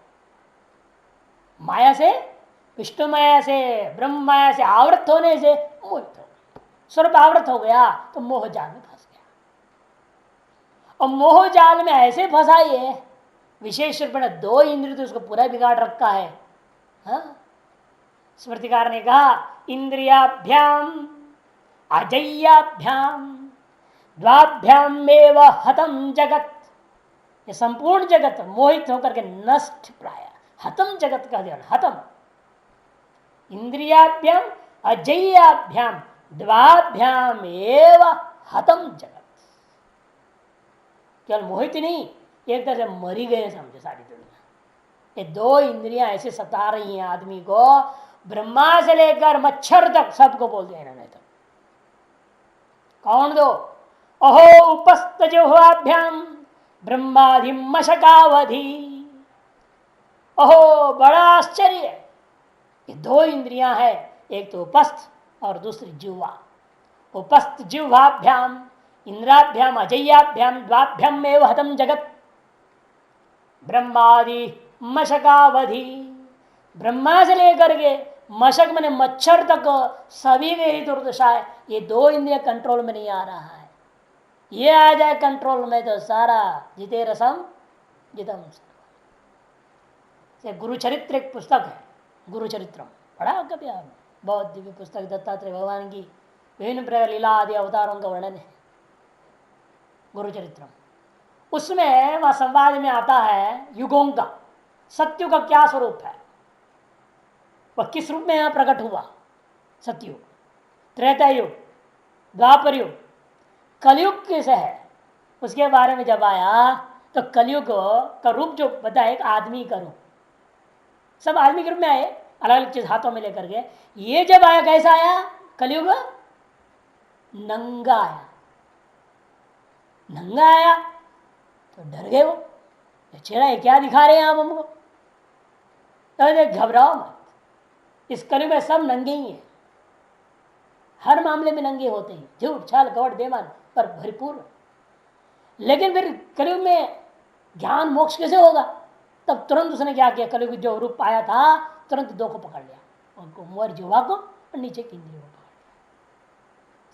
माया से, विष्णु माया से, ब्रह्म माया से आवृत होने से मोहित हो गए। स्वरूप आवृत हो गया तो मोह जाल में फंस गया। और मोह जाल में ऐसे फंसा ये, विशेष रूप में 2 इंद्रिय तो उसको पूरा बिगाड़ रखा है। हाँ? स्मृतिकार ने कहा इंद्रियाभ्याम अजय्याभ्याम द्वाभ्याम एव हतम जगत। ये संपूर्ण जगत मोहित होकर के नष्ट प्राय, हतम जगत का ध्यान, हतम। इंद्रियाभ्याम अजय्याभ्याम द्वाभ्याम एव हतम जगत। केवल मोहित ही नहीं, एक तरह से मरी गए समझो सारी दुनिया। ये 2 इंद्रियां ऐसे सता रही हैं आदमी को, ब्रह्मा से लेकर मच्छर तक सबको बोल दिया इन्होंने। तो कौन दो? अहो उपस्थ जिह्वाभ्याम ब्रह्माधि मशकावधि। अहो बड़ा आश्चर्य, ये 2 इंद्रियां हैं, एक तो उपस्थ और दूसरी जिह्वा। उपस्थ जिह्वाभ्याम इंद्राभ्याम अजय्याभ्याम द्वाभ्याम एव हतम जगत ब्रह्मादि मशकावधि। ब्रह्मा से लेकर के मशक मने मच्छर तक सभी मेरी दुर्दशा है। ये 2 इंद्रिय कंट्रोल में नहीं आ रहा है। ये आ जाए कंट्रोल में तो सारा जिते रसम जितम। गुरु चरित्र एक पुस्तक है, गुरु चरित्रम, पढ़ा कभी आपने? बहुत दिव्य पुस्तक, दत्तात्रेय भगवान की विभिन्न प्रकार लीला आदि अवतारों का वर्णन है गुरु चरित्रम। उसमें वह संवाद में आता है युगों का, सत्युग का क्या स्वरूप है, वह किस रूप में यहां प्रकट हुआ। सतयुग, त्रेता युग, द्वापर युग, कलयुग कैसे है, उसके बारे में जब आया तो कलयुग का रूप जो बताया एक आदमी का रूप, सब आदमी के रूप में आए, अलग अलग चीज हाथों में लेकर के। ये जब आया कैसा आया कलयुग, नंगा आया। नंगा आया तो डर गए वो, चेहरा क्या दिखा रहे हैं आप हमको। तो घबराओ मत, इस कलयुग में सब नंगे ही हैं, हर मामले में नंगे होते हैं, झूठ छल कपट बेमान पर भरपूर। लेकिन फिर कलयुग में ज्ञान मोक्ष कैसे होगा? तब तुरंत उसने क्या किया, कलयुग जो रूप पाया था तुरंत 2 को पकड़ लिया, उनको मोर जुवा को और नीचे की इंद्रियों को पकड़ लिया।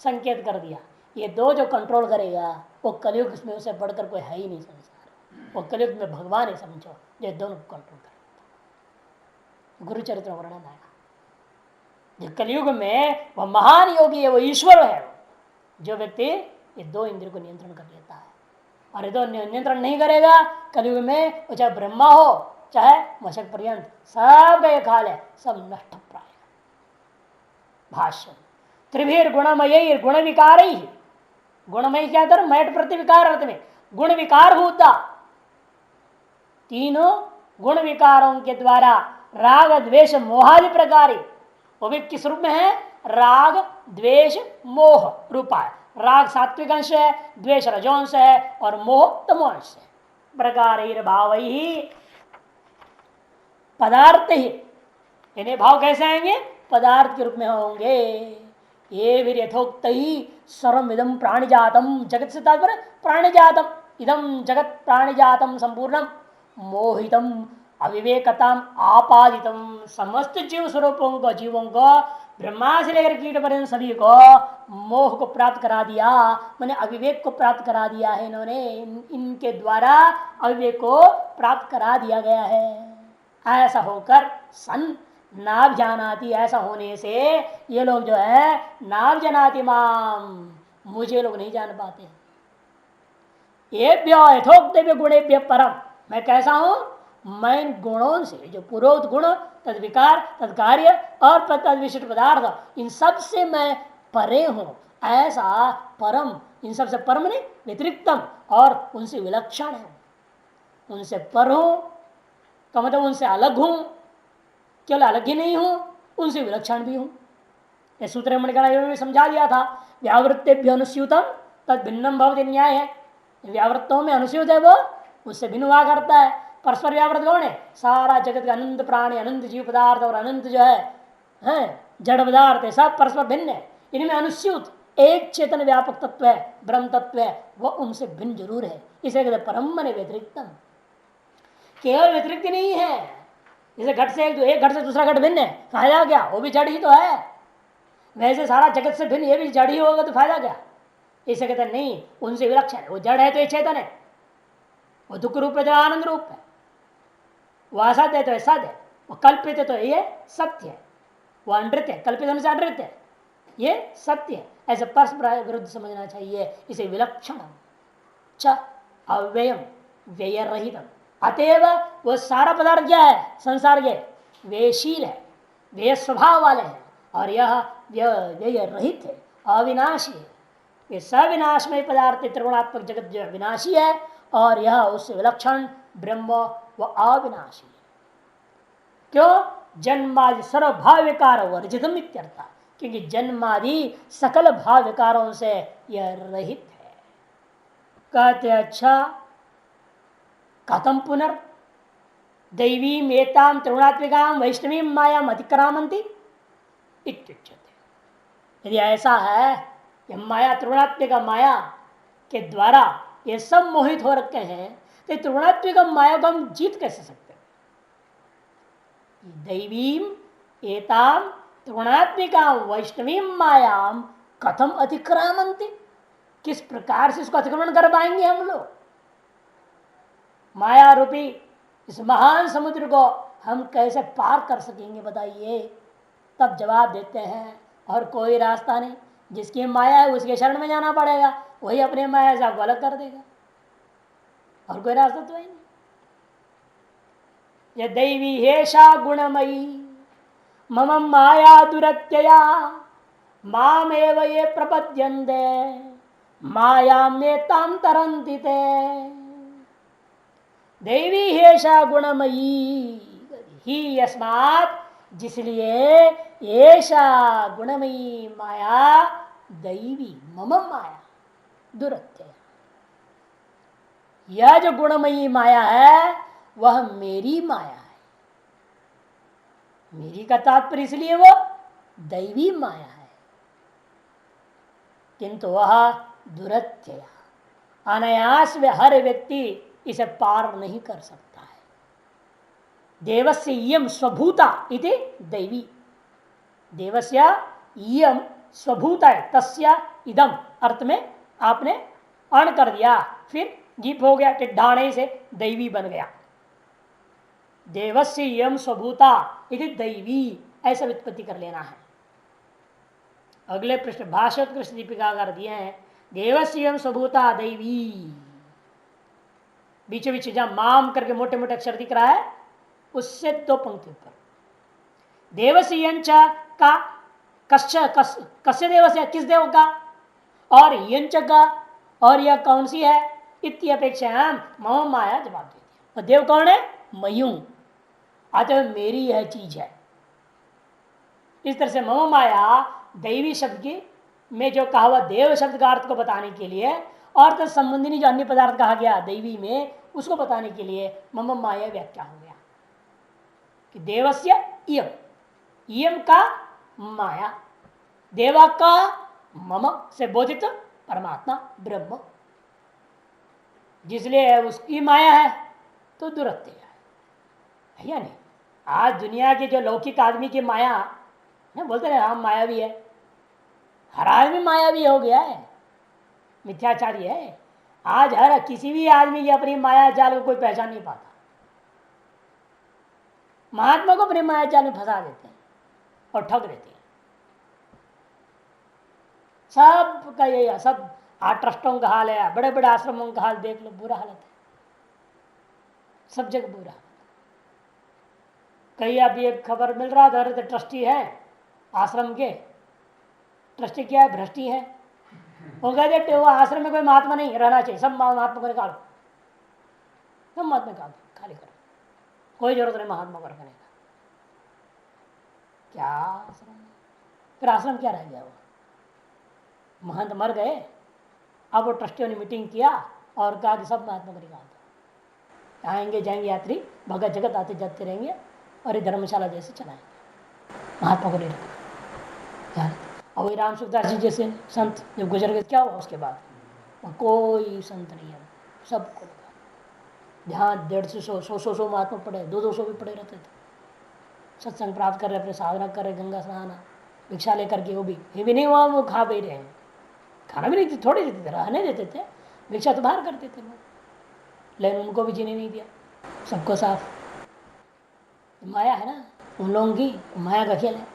संकेत कर दिया। ये दो जो कंट्रोल करेगा वो कलयुग में उसे बढ़कर कोई है ही नहीं संसार। वो कलयुग में भगवान है समझो, ये दोनों कंट्रोल करेगा। गुरु चरित्र वर्णन आएगा कलयुग में वह महान योगी है, वो ईश्वर है, जो व्यक्ति ये दो इंद्रियों को नियंत्रण कर लेता है। और ये दो नियंत्रण नहीं करेगा कलयुग में, वो चाहे ब्रह्मा हो चाहे मशक पर्यंत, सब का एक हाल है, सब नष्ट प्राय। भाष्य त्रिभीर गुणमय गुण विकार ही, गुणमय क्या कर मैट प्रति विकार अर्थ में गुण विकार होता, तीनों गुण विकारों के द्वारा राग द्वेष मोहादि प्रकार, वो भी किस रूप में है, राग द्वेष मोह रूपा है। राग सात्विक अंश है, द्वेष रजोंश है और मोह तमोंश है। प्रकार भाव ही पदार्थ ही, इन्हें भाव कैसे आएंगे, पदार्थ के रूप में होंगे। ये भी यथोक्त ही सर्वम इदम प्राणिजातम, जगत से तात्पर्य प्राणिजातम, इदम जगत प्राणिजातम संपूर्णम मोहितम अविवेकताम आपादितम, समस्त जीव स्वरूपों को, जीवों को ब्रह्मा से लेकर कीट पर्यंत सभी को मोह को प्राप्त करा दिया, मैंने अविवेक को प्राप्त करा दिया है। इन्होंने इनके द्वारा अविवेक को प्राप्त करा दिया गया है। ऐसा होकर सन नाव जानाति, ऐसा होने से ये लोग जो है नाव जनाति माम, मुझे लोग नहीं जान पाते। येभ्यो यथोक्तव्य गुणेभ्य परम, मैं कैसा हूं, मैं गुणों से, जो पुरोक्त गुण तद विकार तद कार्य और तद विशिष्ट पदार्थ, इन सब से मैं परे हूं। ऐसा परम, इन सब से परम नहीं व्यतिरिक्तम, और उनसे विलक्षण है, उनसे पर हूं का मतलब उनसे अलग हूं, केवल अलग ही नहीं हूं, उनसे विलक्षण भी हूं। ये सूत्र में समझा दिया था, व्यावृत्तेभ्य अनुस्यूतम तद भिन्नम भवति न्याय है। व्यावृत्तों में अनुस्यूत है वो उससे भिन्न हुआ करता है। परस्पर व्यावृत कौन है, सारा जगत का अनंत प्राणी, अनंत जीव पदार्थ और अनंत जो है जड़ पदार्थ है, सब परस्पर भिन्न है। इनमें अनुस्यूत एक चेतन व्यापक तत्व है, ब्रह्म तत्व है, वह उनसे भिन्न जरूर है। इसे कहते परम ने व्यतिरिक्तम, केवल व्यतिरिक्त नहीं है। जैसे घट से एक घट से दूसरा घट भिन्न है, फायदा क्या, वो भी जड़ ही तो है। वैसे सारा जगत से भिन्न ये भी जड़ ही होगा तो फायदा क्या। इसे कहते नहीं, उनसे विलक्षण है। वो जड़ है तो ये चेतन है, वो दुख रूप है तो आनंद रूप है, वो असत्य है तो सत्य है, वो कल्पित है तो ये सत्य है, वो अनृत है, कल्पित होने से अनृत है, ये सत्य है। ऐसे परस्पर विरुद्ध समझना चाहिए। इसे विलक्षण च अव्ययम व्यय रहित, अतएव वो सारा पदार्थ क्या है संसार के, व्ययशील है, व्यय स्वभाव वाले हैं, और यह व्यय रहित है, अविनाशी है। ये सविनाशमय पदार्थ त्रिगुणात्मक जगत जो विनाशी है, और यह उससे विलक्षण ब्रह्म व अविनाशी है। क्यों, जन्मादि सर्व भाव विकार वर्जितम इत्यर्थ, क्योंकि जन्मादि सकल भाव विकारों से यह रहित है। कहते अच्छा कथम पुनर् दैवी मेताम त्रिगुणात्मिकाम वैष्णवी मायाम अतिक्रामंती इत्युच्यते। यदि ऐसा है कि माया त्रिगुणात्मिका माया के द्वारा ये सब मोहित हो रखे हैं, तो त्रिगुणात्मिक माया को हम जीत कैसे सकते हैं। दैवीम एताम त्रिगुणात्मिका वैष्णवी मायाम कथम अतिक्रामंती, किस प्रकार से इसको अतिक्रमण कर पाएंगे हम लोग। माया रूपी इस महान समुद्र को हम कैसे पार कर सकेंगे बताइए। तब जवाब देते हैं और कोई रास्ता नहीं, जिसकी माया है उसके शरण में जाना पड़ेगा, वही अपने माया से आपको अलग कर देगा, और कोई रास्ता तो है नहीं। ये दैवी हेषा गुणमयी मम माया दुरत्यया मामेव ये प्रपद्यन्ते माया में ताम तरंति ते। दैवी हेषा गुणमयी ही यस्मात्, जिसलिए ऐसा गुणमयी माया दैवी मम माया दुरत्यया, यह जो गुणमयी माया है वह मेरी माया है। मेरी का तात्पर्य इसलिए वो दैवी माया है, किंतु वह दुरत्यया, अनायास में हर व्यक्ति इसे पार नहीं कर सकता है। देवस्य इयम स्वभूता इति दैवी, देवस्य इयम स्वभूता है, तस्य इदम अर्थ में आपने अण कर दिया, फिर जीप हो गया, टिड्ढाणे से दैवी बन गया। देवस्य यम स्वभूता यदि दैवी, ऐसा व्युत्पत्ति कर लेना है। अगले प्रश्न भाष्य कृष्ण दीपिका दिए हैं, देवस्य यम स्वभूता दैवी, बीच बीच जहां माम करके मोटे मोटे अक्षर दिख रहा है उससे 2 पंक्ति ऊपर, देवस्य यंच का कस्य देवस्य, किस देव का, और यंच का, और यह कौन सी है, इतनी अपेक्षा मम माया जवाब दे दिया। और देव कौन है, मयूं, अतः मेरी यह चीज है। इस तरह से मम माया दैवी शब्द की में जो कहा हुआ देव शब्द का अर्थ को बताने के लिए, और तो संबंधी जो अन्य पदार्थ कहा गया दैवी में, उसको बताने के लिए मम माया व्याख्या हो गया कि देवस्य इयम, इयम का माया, देवा का मम से बोधित परमात्मा ब्रह्म, जिसलिए उसकी माया है तो दुरत्य है या नहीं। आज दुनिया के जो लौकिक आदमी की माया बोलते हैं हम मायावी है, हर आदमी मायावी हो गया है, मिथ्याचारी है। आज हर किसी भी आदमी की अपनी माया जाल को कोई पहचान नहीं पाता। महात्मा को अपने माया जाल में फंसा देते हैं और ठग देते हैं। सब का यही, सब ट्रस्टों का हाल है, बड़े बड़े आश्रमों का हाल देख लो, बुरा हालत है, सब जगह बुरा। कहीं अभी एक खबर मिल रहा था, ट्रस्टी है आश्रम के, ट्रस्टी क्या है, भ्रष्टी है। वो कहते वो आश्रम में कोई महात्मा नहीं रहना चाहिए, सब महात्मा को निकालो, सब महात्मा निकाल खाली करो, कोई जरूरत नहीं महात्मा को रखने का। क्या आश्रम, फिर आश्रम क्या रह गया, वो महंत मर गए। अब वो ट्रस्टियों ने मीटिंग किया और कहा कि सब महात्मा को निकाल दो, आएंगे जाएंगे यात्री भगत जगत आते जाते रहेंगे और ये धर्मशाला जैसे चलाएंगे, महात्मा को नहीं रखा। अब वही राम सुखदास जी जैसे संत जब गुजर गए, क्या हुआ उसके बाद, कोई संत नहीं है, सबको जहाँ 150 महात्मा पड़े, 200 भी पड़े रहते थे, सत्संग प्राप्त कर रहे, अपने साधना कर रहे, गंगा स्नान भिक्षा लेकर के, वो भी ये भी नहीं हुआ वो खा भी रहे हैं, खाना भी नहीं देते, थोड़े देते थे, रहने देते थे, भिक्षा तो बाहर करते थे लोग, लेकिन उनको भी जीने नहीं दिया, सबको साफ। माया है ना उन लोगों की, माया का खेल है,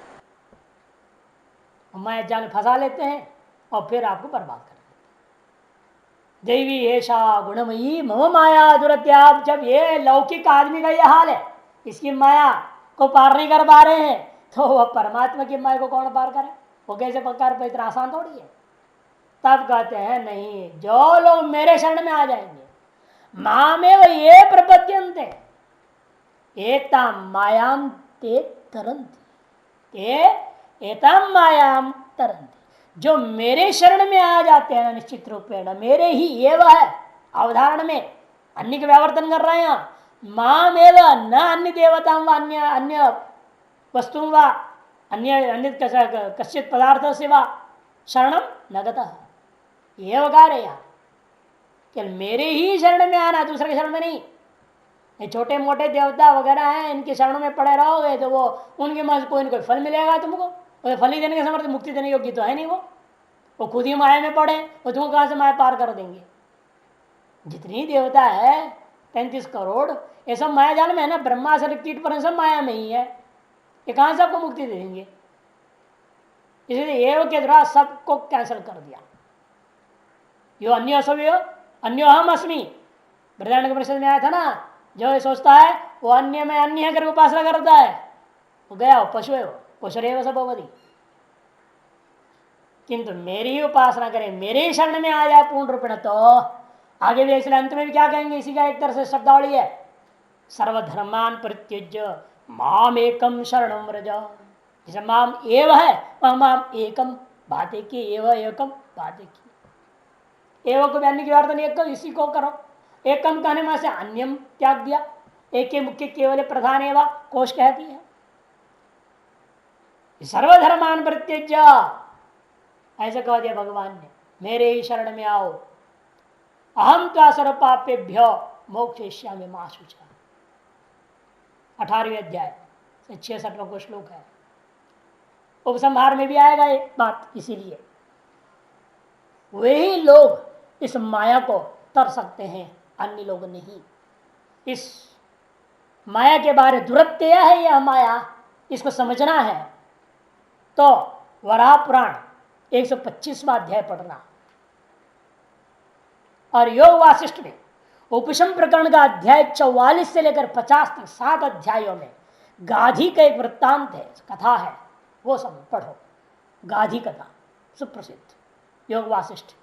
माया जाल में फंसा लेते हैं और फिर आपको बर्बाद कर देते हैं। देवी ऐसा गुणमयी मम माया दुरत्याग, जब ये लौकिक आदमी का ये हाल है, इसकी माया को पार नहीं कर पा रहे हैं, तो वह परमात्मा की माया को कौन पार करे, वो कैसे पार, इतना आसान थोड़ी है। तब कहते हैं नहीं, जो लोग मेरे शरण में आ जाएंगे, मामेव ये प्रपद्यन्ते एता मायाम ते तरन्ति, एताम मायाम तरन्ति, जो मेरे शरण में आ जाते हैं निश्चित रूप में, मेरे ही एव है अवधारण में, अन्य के व्यावर्तन कर रहे हैं, मामेव न अन्य देवताओं व अन्य वस्तुओं व अन्य कश्चित पदार्थ से व शरणम न गतः, ये वकार है यहाँ, केवल मेरे ही शरण में आना, दूसरे के शरण में नहीं। ये छोटे मोटे देवता वगैरह हैं, इनके शरणों में पड़े रहोगे तो वो उनके मन कोई न कोई फल मिलेगा तुमको, और फल ही देने के समर्थ, मुक्ति देने योग्य तो है नहीं, वो खुद ही माया में पड़े, वो तुमको कहाँ से माया पार कर देंगे। जितनी देवता है 33 करोड़, ये सब माया जाल में है ना, ब्रह्मा से कीट पर सब माया में ही है, ये कहाँ से आपको मुक्ति दे देंगे। इसलिए एव के द्वारा सबको कैंसिल कर दिया। यो अन्य असव्य अन्यो हम अस्मी, बृहदारण्यक परिषद में आया था ना, जो ये सोचता है वो अन्य में अन्य है करके उपासना करता है, वो गया, वो पशु है, वो पशुरेव सबवधि। किंतु मेरी ही उपासना करें, मेरे ही शरण में आ जाए पूर्ण रूप में, तो आगे भी इसलिए अंत में भी क्या कहेंगे, इसी का एक तरह से शब्दावली है, सर्वधर्मान परित्यज्य माम एकम शरणम व्रज। जैसे माम एव है वह माम एकम भाते की, एव एकम भाते की, एव को भी अन्य की अर्थ नहीं, एक इसी को करो। एकम कहने में से अन्यम त्याग दिया, एक के मुख्य केवल प्रधान एवं कोश कहती है। सर्वधर्मान परित्यज्य ऐसे कह दिया भगवान ने, मेरे ही शरण में आओ, अहम का सर्वपापेभ्यो मोक्षयिष्यामि मा शुचा। 18वें अध्याय से 66वां श्लोक है। उपसंहार में भी आएगा ये बात, इसीलिए वही लोग इस माया को तर सकते हैं, अन्य लोग नहीं। इस माया के बारे दुरत्य है यह माया, इसको समझना है तो वराह पुराण 125वां अध्याय पढ़ना। और योग वासिष्ठ में उपशम प्रकरण का अध्याय 44 से लेकर 50 तक 7 अध्यायों में गाधी का एक वृत्तांत है, कथा है, वो सब पढ़ो। गाधी कथा सुप्रसिद्ध योग वासिष्ठ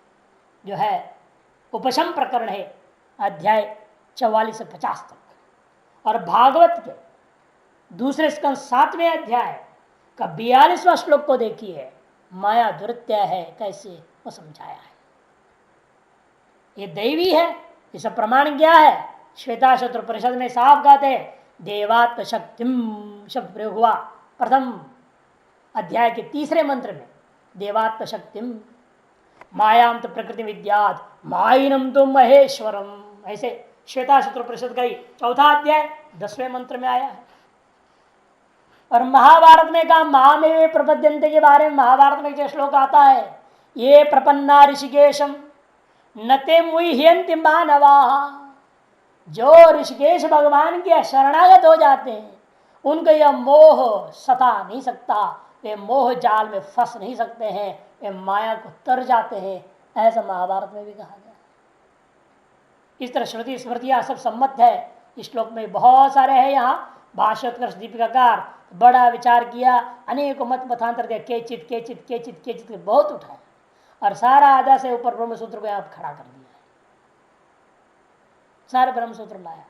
जो है उपशम प्रकरण है, अध्याय 44 से 50 तक। और भागवत के दूसरे स्कंद 7वें अध्याय का 42वां श्लोक को देखिए, माया दुरत्य है कैसे वो समझाया है। ये दैवी है, इसका प्रमाण क्या है? श्वेता शत्रु परिषद में साफ कहते हैं देवात्म शक्तिम शब्द प्रयोग हुआ प्रथम अध्याय के 3रे मंत्र में। देवात्म शक्तिम मायाम तो प्रकृति विद्यात माइनम तो महेश्वरम, ऐसे श्वेता शत्रु परिषद का ही 4था अध्याय 10वें मंत्र में आया है। और महाभारत में कहा महामेव प्रपद्यन्ते के बारे में महाभारत में जो श्लोक आता है, ये प्रपन्ना ऋषिकेशम नते मुह्यन्ति मानवा, जो ऋषिकेश भगवान के शरणागत हो जाते हैं उनको यह मोह सता नहीं सकता, वे मोह जाल में फंस नहीं सकते हैं, वे माया को तर जाते हैं, ऐसा महाभारत में भी कहा गया। इस तरह श्रुति स्मृतियां सब सम्मत है। इस श्लोक में बहुत सारे हैं। यहाँ भाष्योत्कर्ष दीपिकाकार बड़ा विचार किया, अनेक मत मतांतर दिया, केचित केचित केचित केचित बहुत उठाया और सारा आधा से ऊपर ब्रह्मसूत्र को यहाँ खड़ा कर दिया, सारे ब्रह्मसूत्र लाया।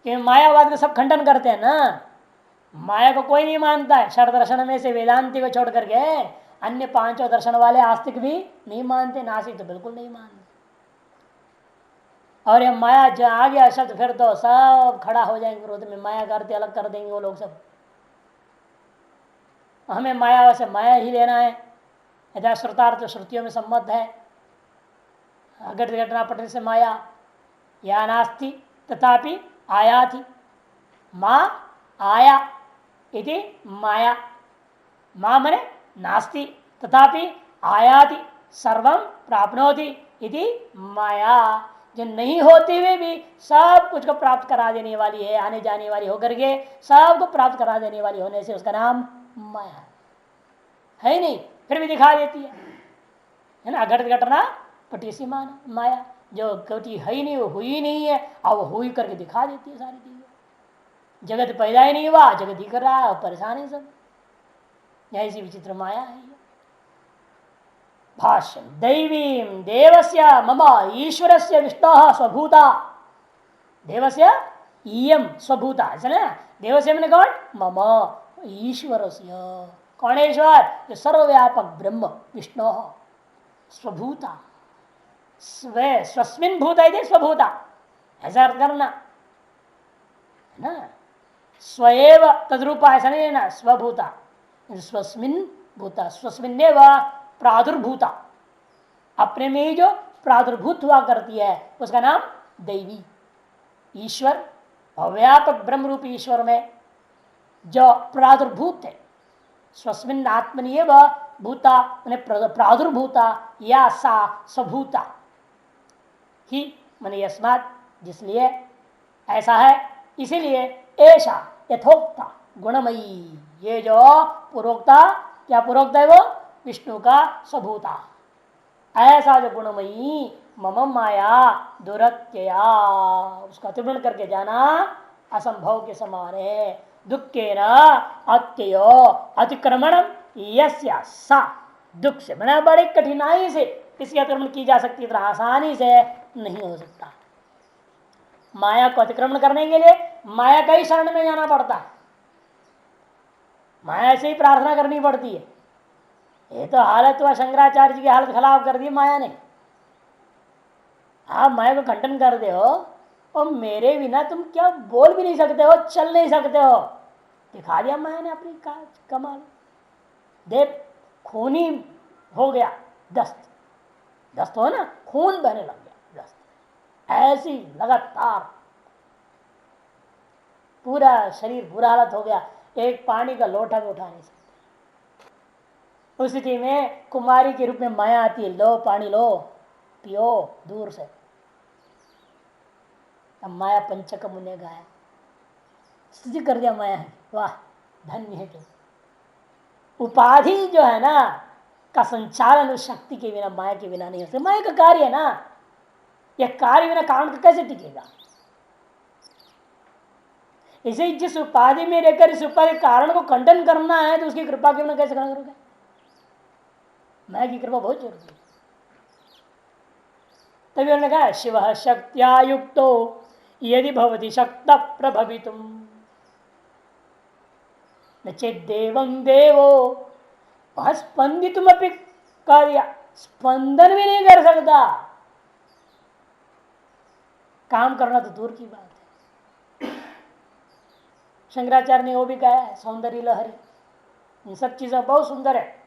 कि मायावाद का सब खंडन करते हैं ना, माया को कोई नहीं मानता है। षड दर्शन में से वेदांति को छोड़ करके अन्य 5 दर्शन वाले आस्तिक भी नहीं मानते, नास्तिक तो बिल्कुल नहीं मानते। और ये माया जो आ गया शब्द फिर तो सब खड़ा हो जाएंगे विरोध में, माया का अर्थ अलग कर देंगे वो लोग सब। हमें माया से माया ही लेना है, यथा श्रुतार्थ श्रुतियों में सम्मत है। घट घटना पटने से माया या नास्ति तथापि आया थी, माँ आया इति माया, माँ मने नास्ति तथापि आयाति सर्वं प्राप्नोति इति माया। जो नहीं होते हुए भी सब कुछ को प्राप्त करा देने वाली है, आने जाने वाली होकर के सब को प्राप्त करा देने वाली होने से उसका नाम माया है ही नहीं, फिर भी दिखा देती है ना। घट घटना पटीसी माया, जो कभी है ही नहीं, वो हुई नहीं है, अब वो हुई करके दिखा देती है सारी चीजें। जगत पैदा ही नहीं हुआ, जगत दिख रहा है, परेशान है सब। ऐसी विचित्र माया है। भाष्य दैवीं देवस्य मम ईश्वरस्य विष्णोः स्वभूता, देवस्य इयं स्वभूता, ऐसा देवस्य मैंने कौन? मम ईश्वरस्य, कौन है ईश्वर? जो सर्वव्यापक ब्रह्म विष्णोः स्वभूता, स्वस्मिन् भूत है स्वभूता, ऐसा अर्थ करना है ना। स्वएव तद्रूपा ऐसा नहीं ना, स्वभूता स्वस्मिन् भूता, स्वस्मिन्नेव प्रादुर्भूता, अपने में ही जो प्रादुर्भूत हुआ करती है उसका नाम दैवी ईश्वर। अव्यापक ब्रह्म रूपी ईश्वर में जो प्रादुर्भूत है, स्वस्मिन् आत्मनि भूता प्रादुर्भूता या सा स्वभूता ही मन यस्मात्, जिसलिए ऐसा है इसीलिए ऐसा यथोक्ता गुणमयी, ये जो पूर्वोक्ता, क्या पूर्वोक्ता है वो? विष्णु का स्वभूता, ऐसा जो गुणमयी मम माया दुरत्यया, उसका अतिक्रमण करके जाना असंभव के समान है। दुखे न अत्ययो अतिक्रमण यस्या सा, दुख से बड़ा बड़ी कठिनाई से इसकी अतिक्रमण की जा सकती है, इतना आसानी से नहीं हो सकता। माया को अतिक्रमण करने के लिए माया का ही शरण में जाना पड़ता है, माया से ही प्रार्थना करनी पड़ती है। ये तो हालत हुआ, शंकराचार्य जी की हालत खराब कर दी माया ने। आप माया को खंडन कर दे हो और मेरे बिना तुम क्या बोल भी नहीं सकते हो, चल नहीं सकते हो, दिखा दिया माया ने अपनी कमाल। देव खूनी हो गया, दस्त, दस्त हो ना, खून बहने लग गया, दस्त ऐसी लगातार पूरा शरीर बुरा हालत हो गया, एक पानी का लोटा भी उठा नहीं सकते। उस स्थिति में कुमारी के रूप में माया आती है, लो पानी लो पियो दूर से। अब माया पंचक मुने गाया, स्थिति कर दिया माया है, वाह धन्य है। तो उपाधि जो है ना का संचालन उस शक्ति के बिना, माया के बिना नहीं हो सकता। माया का कार्य है ना, यह कार्य बिना कारण का कैसे टिकेगा। इसे जिस उपाधि में रहकर इस उपाधि कारण को खंडन करना है तो उसकी कृपा के बिना कैसे खंडन करोगे। माया की कृपा बहुत जरूरी है। तभी उन्होंने कहा शिव शक्त्या युक्तो यदि भवति शक्त प्रभवितुम न चेत देवं देवो वह स्पंदितुम अपि कार्य, स्पंदन भी नहीं कर सकता। काम करना तो दूर की बात है। शंकराचार्य ने वो भी कहा है सौंदर्य लहरी, इन सब चीजें बहुत सुंदर है।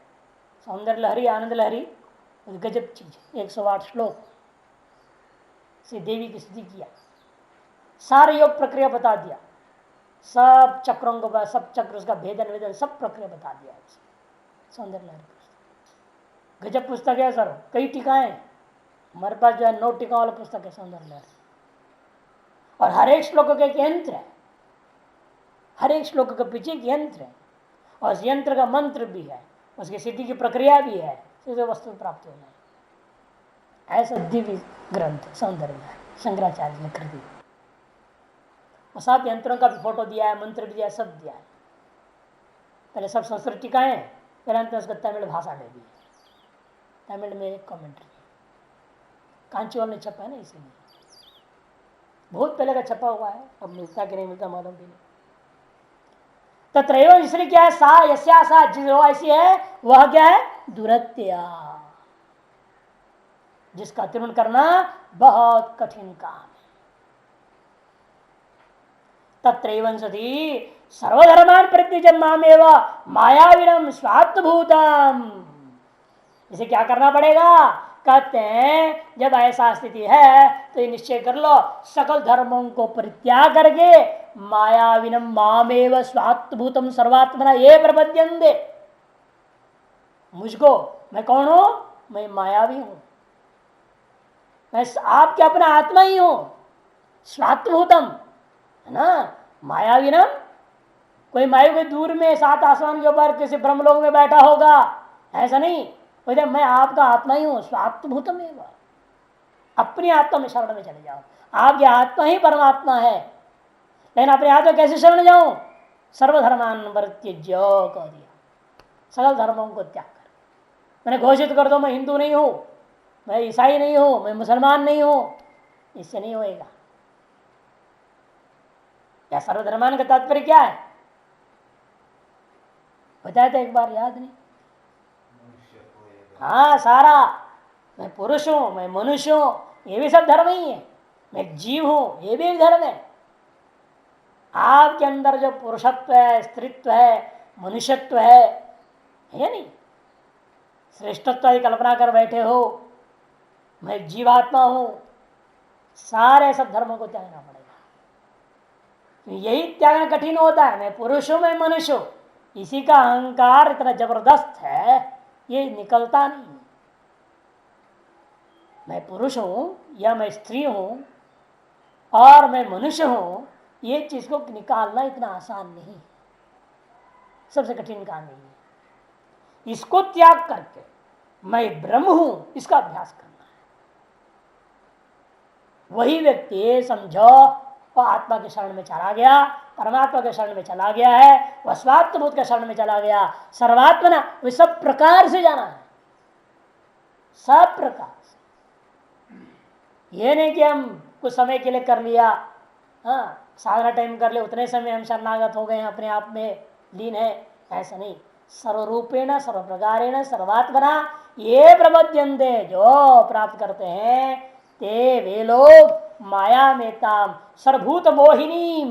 सौंदर्य लहरी, आनंद लहरी गजब चीज, 108 श्लोक से देवी की स्तुति किया, सारे योग प्रक्रिया बता दिया, सब चक्रों को, सब चक्र उसका भेदन वेदन सब प्रक्रिया बता दिया। सौंदर्य लहरी पुस्तक गजब पुस्तक है सर, कई टीकाएं हमारे पास जो है 9 टीका वाला पुस्तक है सौंदर्य लहरी। और हर एक श्लोक का एक यंत्र है, हर एक श्लोक के पीछे एक यंत्र है, और उस यंत्र का मंत्र भी है, उसकी सिद्धि की प्रक्रिया भी है, सीधे वस्तु प्राप्त होना है। ऐसा दिव्य ग्रंथ सौंदर्य लहरी शंकराचार्य ने कर दी। और साथ यंत्रों का भी फोटो दिया है, मंत्र भी दिया है, सब दिया है। पहले सब संस्कृत टीकाएं, फिर अंत में उसको तमिल भाषा में दी, तमिल में एक कमेंट्री कांचीवाल ने छपा है ना, इसीलिए बहुत पहले का छपा हुआ है, अब मिलता कि नहीं मिलता मालूम भी नहीं। तत्रैव, इसलिए क्या है, सा यस्या सा, जो ऐसी है वह क्या है, दुरत्या, जिसका अतिक्रमण करना बहुत कठिन काम है। तत्रैव सती सर्वधर्मान परित्यज्य मामेव मायाविनम स्वात्मभूतम, इसे क्या करना पड़ेगा, कहते हैं जब ऐसा स्थिति है तो ये निश्चय कर लो सकल धर्मों को परित्याग करके मायाविनम मामेव स्वात्मभूतम सर्वात्मना ये प्रपद्यन्ते, मुझको, मैं कौन हूं, मैं मायावी हूं, मैं आपके अपना आत्मा ही हूं, स्वात्मभूतम है ना। मायाविनम, कोई मायू के दूर में 7 आसमान के ऊपर किसी ब्रह्मलोक में बैठा होगा, ऐसा नहीं, बोले मैं आपका आत्मा ही हूं, स्वात्मभूतम एवं, अपनी आत्मा में शरण में चले जाओ। आपकी आत्मा ही परमात्मा है, लेकिन अपने आत्मा कैसे शरण जाऊं, सर्वधर्मान परित्यज्य कह दिया, सकल धर्मों को त्याग कर। मैंने घोषित कर दो मैं हिंदू नहीं हूं, मैं ईसाई नहीं हूं, मैं मुसलमान नहीं हूं, इससे नहीं होएगा। क्या सर्वधर्मान का तात्पर्य क्या है बताया था एक बार, याद नहीं। हाँ सारा, मैं पुरुष हूं, मैं मनुष्य हूं, ये भी सब धर्म ही है, मैं जीव हूं, ये भी एक धर्म है। आपके अंदर जो पुरुषत्व है, स्त्रीत्व है, मनुष्यत्व है नहीं, श्रेष्ठत्व की कल्पना कर बैठे हो, मैं जीवात्मा हूं, सारे सब धर्मों को त्यागना पड़ेगा। यही त्यागना कठिन होता है, मैं पुरुष हूं, मैं मनुष्य हूं, इसी का अहंकार इतना जबरदस्त है, ये निकलता नहीं। मैं पुरुष हूं या मैं स्त्री हूं और मैं मनुष्य हूं, ये चीज को निकालना इतना आसान नहीं, सबसे कठिन काम नहीं है। इसको त्याग करके मैं ब्रह्म हूं, इसका अभ्यास करना है। वही व्यक्ति समझो वह आत्मा के शरण में चला गया, परमात्मा के शरण में चला गया है, वह स्वात्मभूत के शरण में चला गया, सर्वात्मना, वह सब प्रकार से जाना है, सब प्रकार से। ये नहीं कि हम कुछ समय के लिए कर लिया, हाँ साधना टाइम कर ले, उतने समय हम शरणागत हो गए, अपने आप में लीन है, ऐसा नहीं। सर्वरूपेण सर्व प्रकारेण सर्वात्मना ये प्रबध्यन्ते, जो प्राप्त करते हैं ते वे लोग माया में ताम सर्वभूत मोहिनी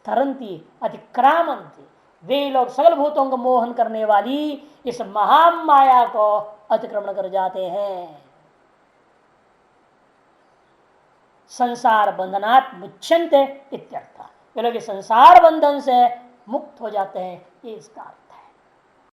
तरंती अतिक्रामंती, वे लोग सकल भूतों को मोहन करने वाली इस महान माया को अतिक्रमण कर जाते हैं। संसार बंधनात् मुच्यन्ते इत्यर्थ, वे लोग संसार बंधन से मुक्त हो जाते हैं, ये इसका